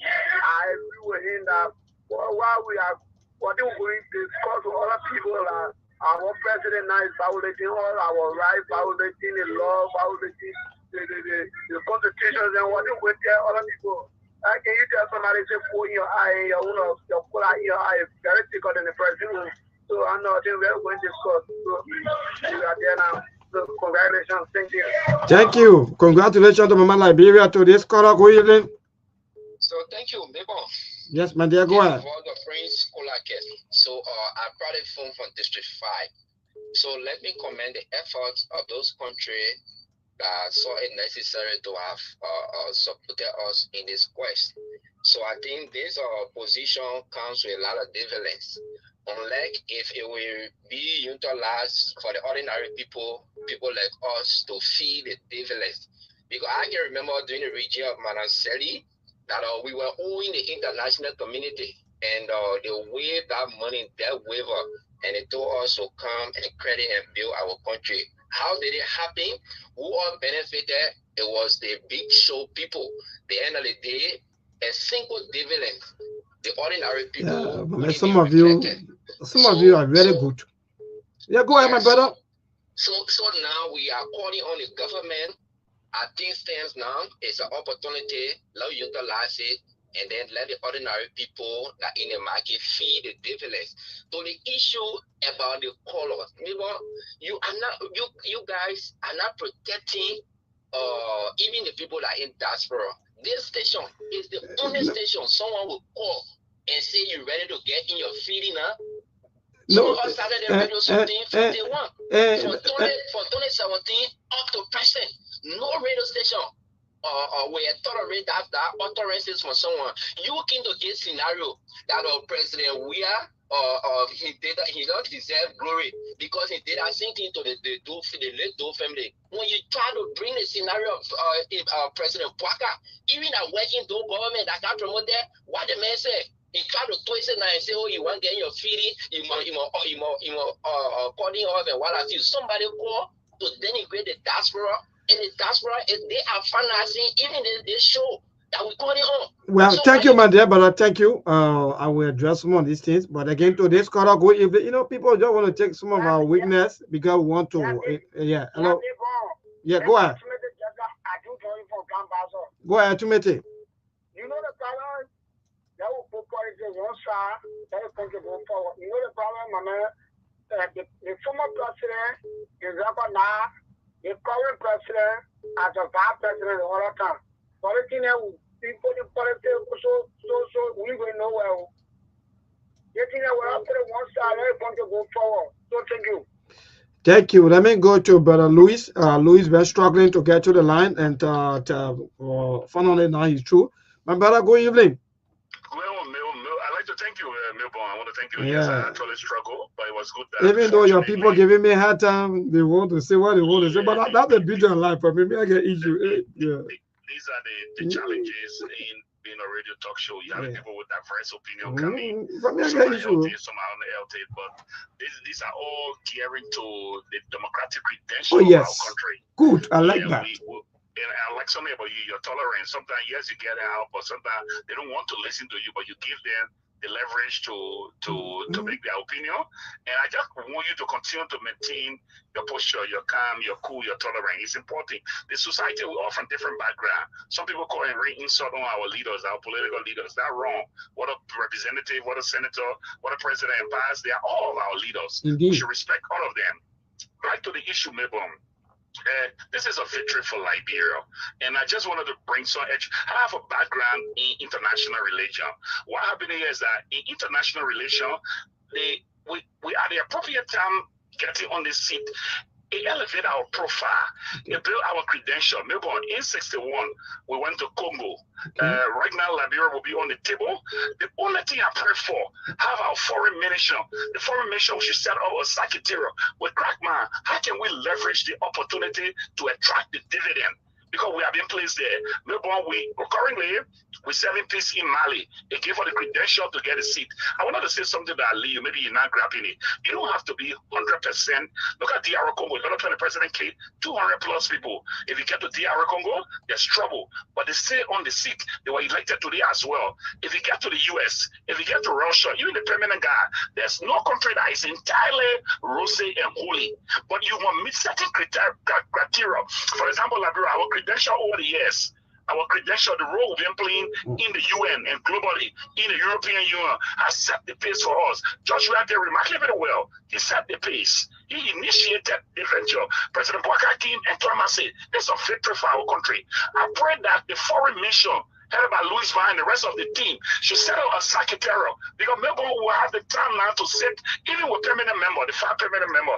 J: I agree with him that while we are what we're going to discuss with other people, our president now is violating all our rights, violating the law, violating the constitutions, and what we're going to tell other people. Can you tell somebody say, "Pull your eye, your pull out your eye, very thicker than the president." So I know we're going to discuss. So we are there now. So congratulations. Thank you.
F: Thank you. Congratulations to Mama Liberia to this color. Good evening.
M: So thank you, Mabel.
F: Yes, my dear, go ahead.
M: So I brought a phone from District 5. So let me commend the efforts of those countries that saw it necessary to have supported us in this quest. So I think this position comes with a lot of difference. Unlike if it will be utilized for the ordinary people like us to feed the difference. Because I can remember during the regime of Manaseli that we were owing the international community and they waived that money, that waiver, and they told us to come and credit and build our country. How did it happen? Who all benefited? It was the big show people. The end of the day, a single dividend. The ordinary people.
F: Yeah, some of you are very good. Yeah, go ahead, my brother.
M: So now we are calling on the government. I think stands now is an opportunity. Let you utilize it, and then let the ordinary people that in the market feed the dividends. So the issue about the color, you guys are not protecting even the people that are in diaspora. This station is the only station someone will call and say you're ready to get in your feeding now.
F: No,
M: so started the radio something 51 from 2017 up to present. No radio station where tolerate that utterances from someone. You can to get scenario that President Weah he don't deserve glory because he did that same thing to the late Doe family. When you try to bring the scenario of President Pwaka, even a working Doe government that got promoted, what the man say? He tried to twist it now and say, "Oh, you want to get your feeding, you calling off and what have you." Somebody call to denigrate the diaspora, and the diaspora they are financing even this show that we call it on.
F: Well, so thank you, my dear brother. Thank you. I will address some of these things, but again, today's call go if people don't want to take some of our weakness because we want to. Yeah, hello. Yeah, go ahead. Go ahead, Timothy.
J: You know the problem. That will put politics one side, that will think it going forward. You know the problem, my man? The former president is up now, the current president as a vice president all the time. Politics, people in politics, so we will know well. You think that we're up to the one side, that will think it going forward. So thank you.
F: Thank you. Let me go to Brother Louis. Louis been struggling to get to the line, and finally now he's through. My brother, good evening.
K: I'd like to thank you, Milborn. I want to thank you. Yes, I actually struggled, but it was good.
F: Even though your people giving me a hard time, they want to say what they want to say, but that's the beauty of life. For me, I get issue. Yeah.
K: These are the challenges in being a radio talk show. You have people with diverse opinion coming. Some are healthy, some are unhealthy, but these are all gearing to the democratic credentials of our country.
F: Good, I like that.
K: And I like something about you, your tolerance. Sometimes, yes, you get out, but sometimes they don't want to listen to you, but you give them the leverage to make their opinion. And I just want you to continue to maintain your posture, your calm, your cool, your tolerance. It's important. The society, we're all from different backgrounds. Some people call and insult on our leaders, our political leaders. That's wrong. What a representative, what a senator, what a president and vice, they are all our leaders.
F: Indeed.
K: We should respect all of them. Right to the issue, Mabon. This is a victory for Liberia, and I just wanted to bring some edge. I have a background in international relation. What happened here is that in international relation, we at the appropriate time getting on this seat, it elevated our profile, it built our credential. Maybe in 61, we went to Congo. Right now, Liberia will be on the table. The only thing I pray for, have our foreign minister. The foreign minister should set up a secretariat with Crackman. How can we leverage the opportunity to attract the dividend? because we have been placed there. Melbourne, we're serving peace in Mali. They gave us the credential to get a seat. I wanted to say something that Lee, maybe you're not grabbing it. You don't have to be 100%. Look at DR Congo. You're not 20 President K, 200 plus people. If you get to DR Congo, there's trouble. But they stay on the seat. They were elected today as well. If you get to the US, if you get to Russia, even the permanent guy, there's no country that is entirely rose and holy. But you will meet certain criteria. For example, Liberia, our credential over the years, our credential, the role we've been playing in the UN and globally in the European Union has set the pace for us. Joshua did remarkably very well. He set the pace. He initiated the venture. President Bouacar came and clemency. There's some victory for our country. I pray that the foreign mission headed by Louis Van and the rest of the team should settle a secretarial because Melbourne will have the time now to sit, even with permanent member, the 5 permanent member,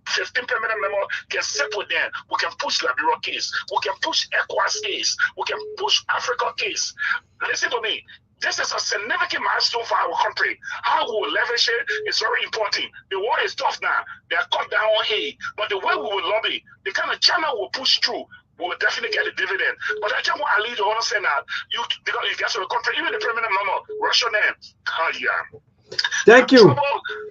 K: 15 permanent member can sit with them. We can push Liberia case. We can push ECOWAS case. We can push Africa case. Listen to me. This is a significant milestone for our country. How we will leverage it is very important. The war is tough now. They are cut down on aid. But the way we will lobby, the kind of channel we'll push through, we will definitely get a dividend. But I just want Ali to understand that because you get to the country, even the permanent member, Russian name.
F: Thank you.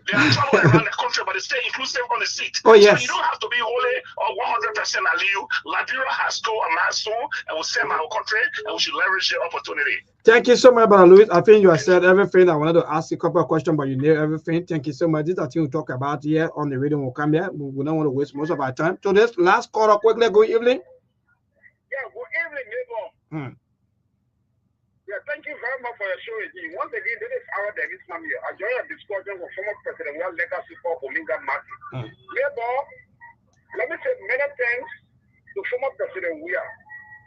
K: They are trouble around the country, but they stay inclusive on the seat.
F: Oh, yes.
K: So you don't have to be wholly or 100% Aliyu. Liberia has scored a milestone and will save our country, and we should leverage the opportunity.
F: Thank you so much, Brother Louis. I think you have said everything. I wanted to ask you a couple of questions, but you nailed everything. Thank you so much. This is a thing we talk about here on the radio. We'll come here. We don't want to waste most of our time. So this last call up quickly. Good evening.
N: Yeah, good evening, neighbor. Yeah, thank you very much for your show. Once again, this is our David Samuel. I joined a discussion with former President Well Legacy for Olinga Martin. Neighbor, let me say many thanks to former President Weah.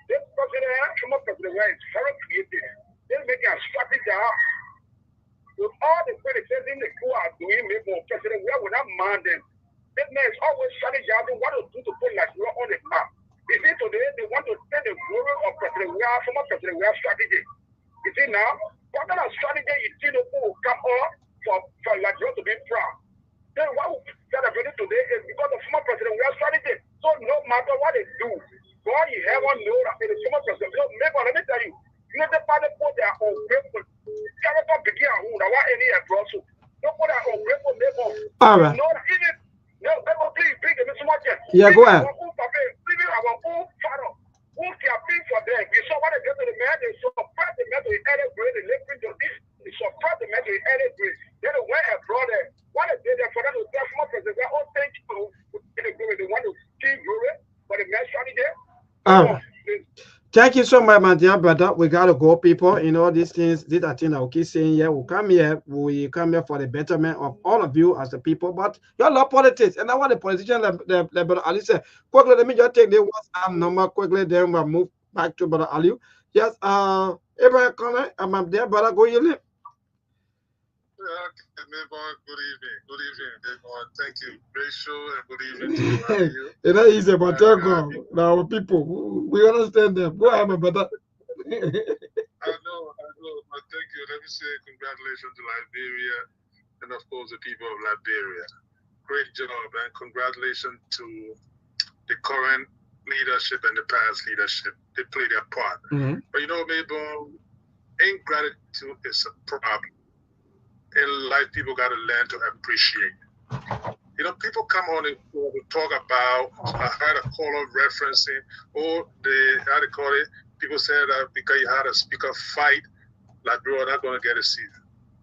N: This former President Weah is very creative. They're making a strategy out. With all the criticism the crew are doing, maybe President Weah will not mind them. This man is always strategizing what to do to put Liberia on the map. You see, today they want to take the glory of President Weah, former President Weah's strategy. You see now, what kind of strategy you see the people will come up for Liberia to be proud? Then what we celebrate today is because of former President Weah's strategy. So no matter what they do, God, you ever know that it is former President. So maybe let me tell you, you know the party put their ungrateful character begin who that what any abroad so don't put their ungrateful neighbor.
F: All right.
N: You know that even no, please give me some more.
F: Yeah, go ahead.
N: Even our own father. Who can pay for them? We saw what they did to the man, they suppress the man to the edit grade, they live into this, they suppress the man to the edit grade. Then they went and brought them. What they did for them to tell from President, oh, thank you. They want to keep growing, but the man shot it there.
F: Thank you so much, my dear brother. We gotta go, people. You know, these things, these are things I will keep saying here. We come here for the betterment of all of you as the people. But you love politics, and I want the politician, Brother Ali said. Quickly, let me just take the WhatsApp number quickly. Then we'll move back to Brother Ali. Yes, Abraham Connor, I'm up there, brother. Go, you live.
O: Good evening, everyone. Thank you. Great show and good evening to you.
F: It's not easy, but thank God. Now, people, we understand them. Go ahead, my brother.
O: I know, but thank you. Let me say congratulations to Liberia and, of course, the people of Liberia. Great job, and congratulations to the current leadership and the past leadership. They play their part. But you know, Mabel, ingratitude is a problem. In life, people got to learn to appreciate. You know, people come on and talk about, I had a caller referencing, how they call it, people say that because you had a speaker fight, Liberia not going to get a seat.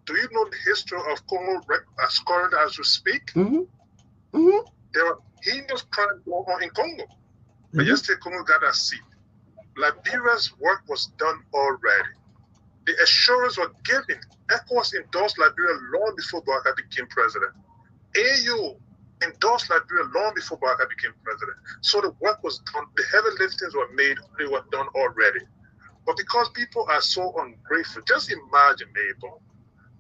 O: Do you know the history of Congo as current as we speak? There were heinous crimes going on in Congo. But yesterday, Congo got a seat. Liberia's work was done already. The assurance was given. ECOWAS endorsed Liberia long before Bouacar became president. AU endorsed Liberia long before Bouacar became president. So the work was done. The heavy liftings were made. They were done already. But because people are so ungrateful, just imagine, Mabel.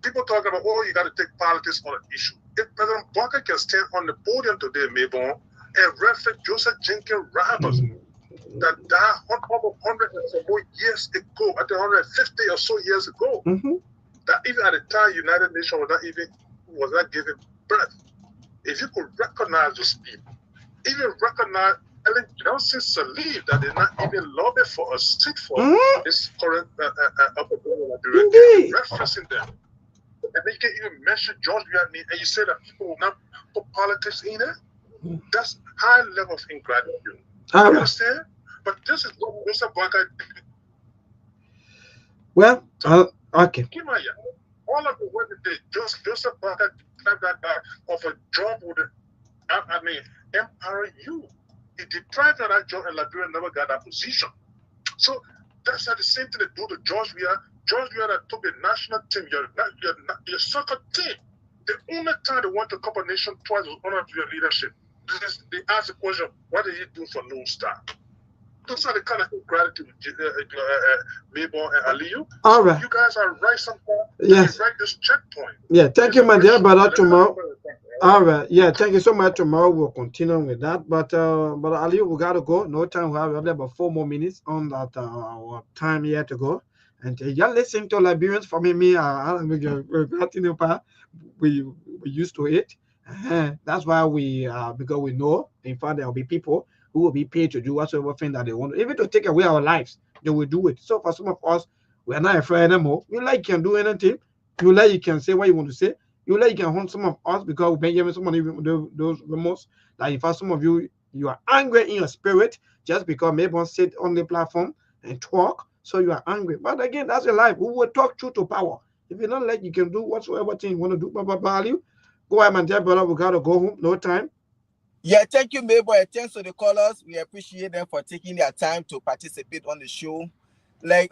O: People talking about, oh, you got to take politics on an issue. If President Bouacar can stand on the podium today, Mabel, and reference Joseph Jenkins Roberts, that died over 100 and some more years ago, I think 150 or so years ago, that even at the time United Nations was not giving birth. If you could recognize those people, even recognize telling Johnson Sktv-Lib that they're not even lobbying for a seat for this current upper Liberia. They're referencing them. And they can't even mention George Weah, and you say that people will not put politics in it? That's high level of ingratitude. You understand? But this is what Mr. Blanca did.
F: Well, okay.
O: All of the work that did, Joseph Blanca deprived that guy of a job with empowering you. He deprived that job, and Liberia never got that position. So that's not the same thing they do to George Weah. George Weah that took the national team, your soccer team. The only time they went to Cup of Nations twice was under your leadership. They asked the question, what did he do for Lone Star? Those are the kind of gratitude, Mabel and Aliyu.
F: All right.
O: You guys are right sometimes.
F: Yes.
O: Right this checkpoint.
F: Yeah, thank you, my dear brother. Tomorrow. All right. Yeah, thank you so much. Tomorrow we'll continue with that. But Aliyu, we gotta go. No time. We have about 4 more minutes on that our time here to go. And you're listening to Liberians for me. We used to it. That's why because we know, in fact, there will be people who will be paid to do whatsoever thing that they want, even to take away our lives. They will do it. So for some of us, we are not afraid anymore. You like you can do anything. You like you can say what you want to say. You like you can hunt some of us because we've been giving somebody those remorse. Like in fact, some of you are angry in your spirit just because maybe sit on the platform and talk. So you are angry. But again, that's your life. We will talk truth to power. If you don't like, you can do whatsoever thing you want to do. But value, go ahead, my dear brother. We gotta go home. No time.
G: Yeah, thank you, Mabel, and thanks to the callers. We appreciate them for taking their time to participate on the show. Like,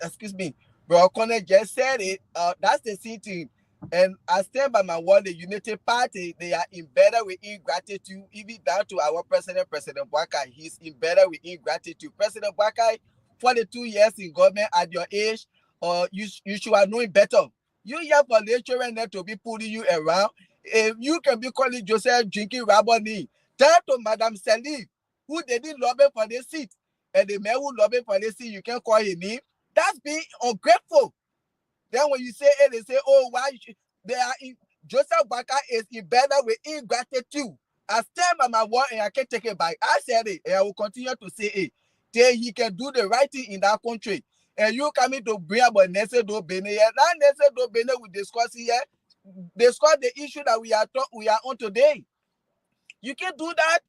G: excuse me, Bro Connor just said it. That's the thing. And I stand by my word. The Unity Party, they are embedded with ingratitude, even down to our President Bwaka. He's embedded with ingratitude. President Bwaka, 42 years in government at your age, you should have known better. You have a lecturer there to be pulling you around. If you can be calling Joseph drinking Raboni, tell to Madam Sktv-Lib, who they didn't lobby for the seat, and the man who lobby for the seat, you can call him name. That's being ungrateful. Then when you say it, they say, oh, why they are in Joseph Baka is embedded with ingratitude. I stand by my word and I can't take it back. I said it and I will continue to say it. Till he can do the right thing in that country. And you coming to bring about Nese Do Bene here. Now Nese Do Bene we discuss here. Discuss the issue that we are on today. You can do that.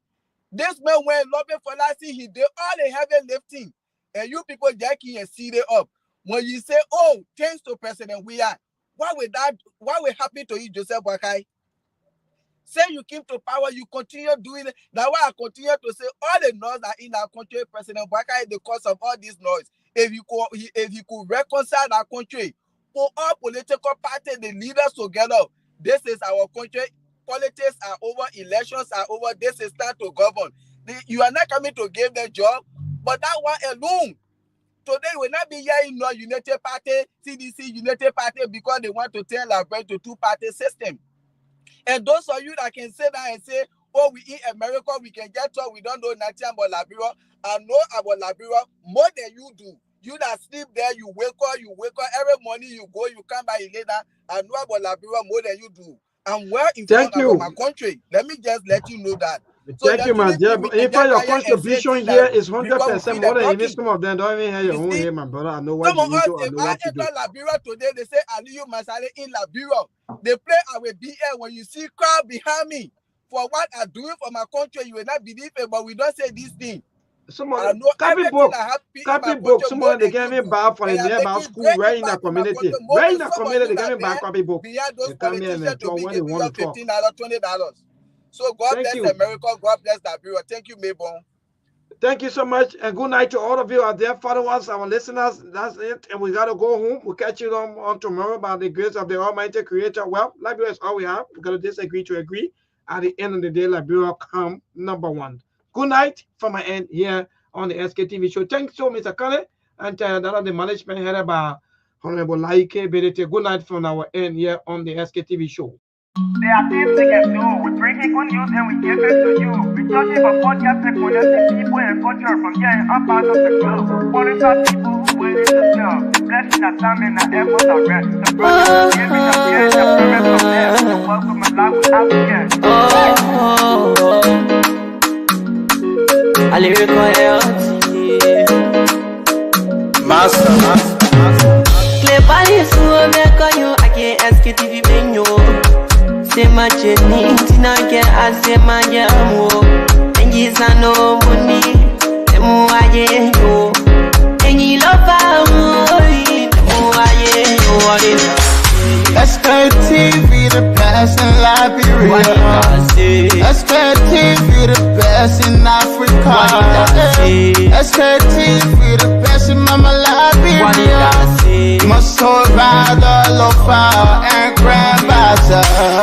G: This man went lobbying for last year, he did all the heavy lifting. And you people jacking and see it up. When you say, oh, thanks to President Weah, why we happy to you, Joseph Boakai? Say you came to power, you continue doing it. That's why I continue to say all the noise that in our country, President Boakai is the cause of all this noise. If he could reconcile our country, for all political parties, the leaders together, this is our country. Politics are over, elections are over. This is time to govern. You are not coming to give them job, but that one alone. Today will not be hearing no United Party, CDC, United Party because they want to turn Liberia to two-party system. And those of you that can say that and say, oh, we in America, we can get talk, we don't know nothing about Liberia. I know about Liberia more than you do. You that sleep there, you wake up every morning, you go, you come back later. I know about Liberia more than you do. I'm well informed about my country. Let me just let you know that. So
F: thank you, my dear. In fact, your contribution here is 100% more than even some of them don't even hear your own here, my brother. I know what you need to. I know what you do.
G: Liberia today, they say Aliyu Masale in Liberia. They play our BL. When you see crowd behind me for what I'm doing for my country, you will not believe it. But we don't say this thing. I know everything I have in my country.
F: Someone they gave me back for the nearby school, right in the community. Right in the community, they gave me back copy book.
G: Behind those politicians to be giving you $15, $20. So God bless America, God bless Liberia. Thank you, Mabel.
F: Thank you so much, and good night to all of you out there, followers, our listeners. That's it, and we gotta go home. We'll catch you on tomorrow by the grace of the Almighty Creator. Well, Liberia is all we have. We gotta disagree to agree. At the end of the day, Liberia come number one. Good night from my end here on the Sktv show. Thanks so, Mr. Kale, and that are the management headed by Honorable Laike Bedete. Good night from our end here on the Sktv show.
A: There are things we can do. We bring in good news and we give it to you. We touch it for podcast and connecting people and culture from here and up out of the club. Qualified people who waiting to serve. The blessing that time and the efforts are rest. The brothers who give it up here and the parents from there. The welcome and life we have here.
G: Master.
B: Clepali suo me kanyo ake Sktv benyo. Sema cheni tina ke asema jamu. Enji sano muni emu aye yo. Enyi lopa mui emu aye yo.
C: Sktv, the best in Liberia. Sktv, the best in Africa. Sktv, the best in Mama Liberia. Must hold by the lofa and grandmother.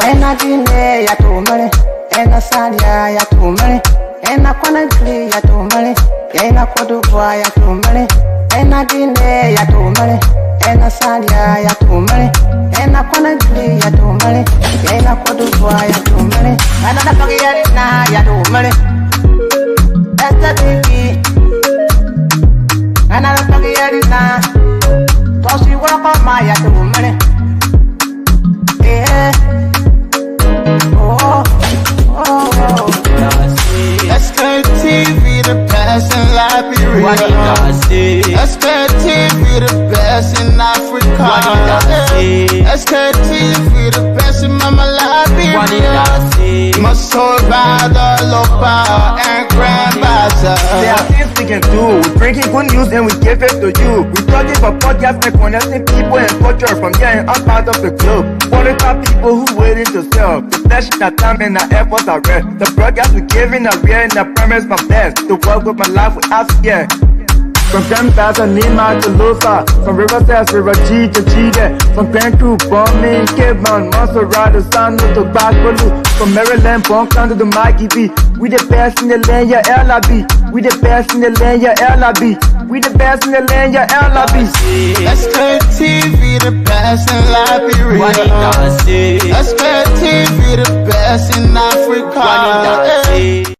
D: Ena dine ya tumale, ena salia ya tumale, ena kwanagli ya tumale, ena kodubwa ya tumale, ena dine ya tumale, ena salia ya tumale, ena kwanagli ya tumale, ena kodubwa ya tumale, ena napagi ya tumale, Sktv, ena napagi ya tosi wako maya tumale.
C: Sktv, the best in Liberia. Sktv, the best in Africa. Sktv, the best in Mama Liberia. Must hold by the lopa and grandmother.
A: There are things we can do. We bring in good news and we give it to you. We talking for podcasts and connecting people and culture from here and out part of the globe. Qualified people who waiting to sell. The flesh, the time and the efforts are rest. The broadcast we giving are real and the promise my best. To work with my life without fear. From Grandfather Nima to Lufa, from Riverside to Raji to Chide, from Grand Crew, Bombing, Kidman, Montserrat, to San to Bacalu, from Maryland, Bonkan to the Mikey B. We the best in the land, yeah, LIB. We the best in the land, yeah, LIB. We the best in the land, yeah, LIB.
C: Sktv, the best in Liberia. Sktv, the best in Africa.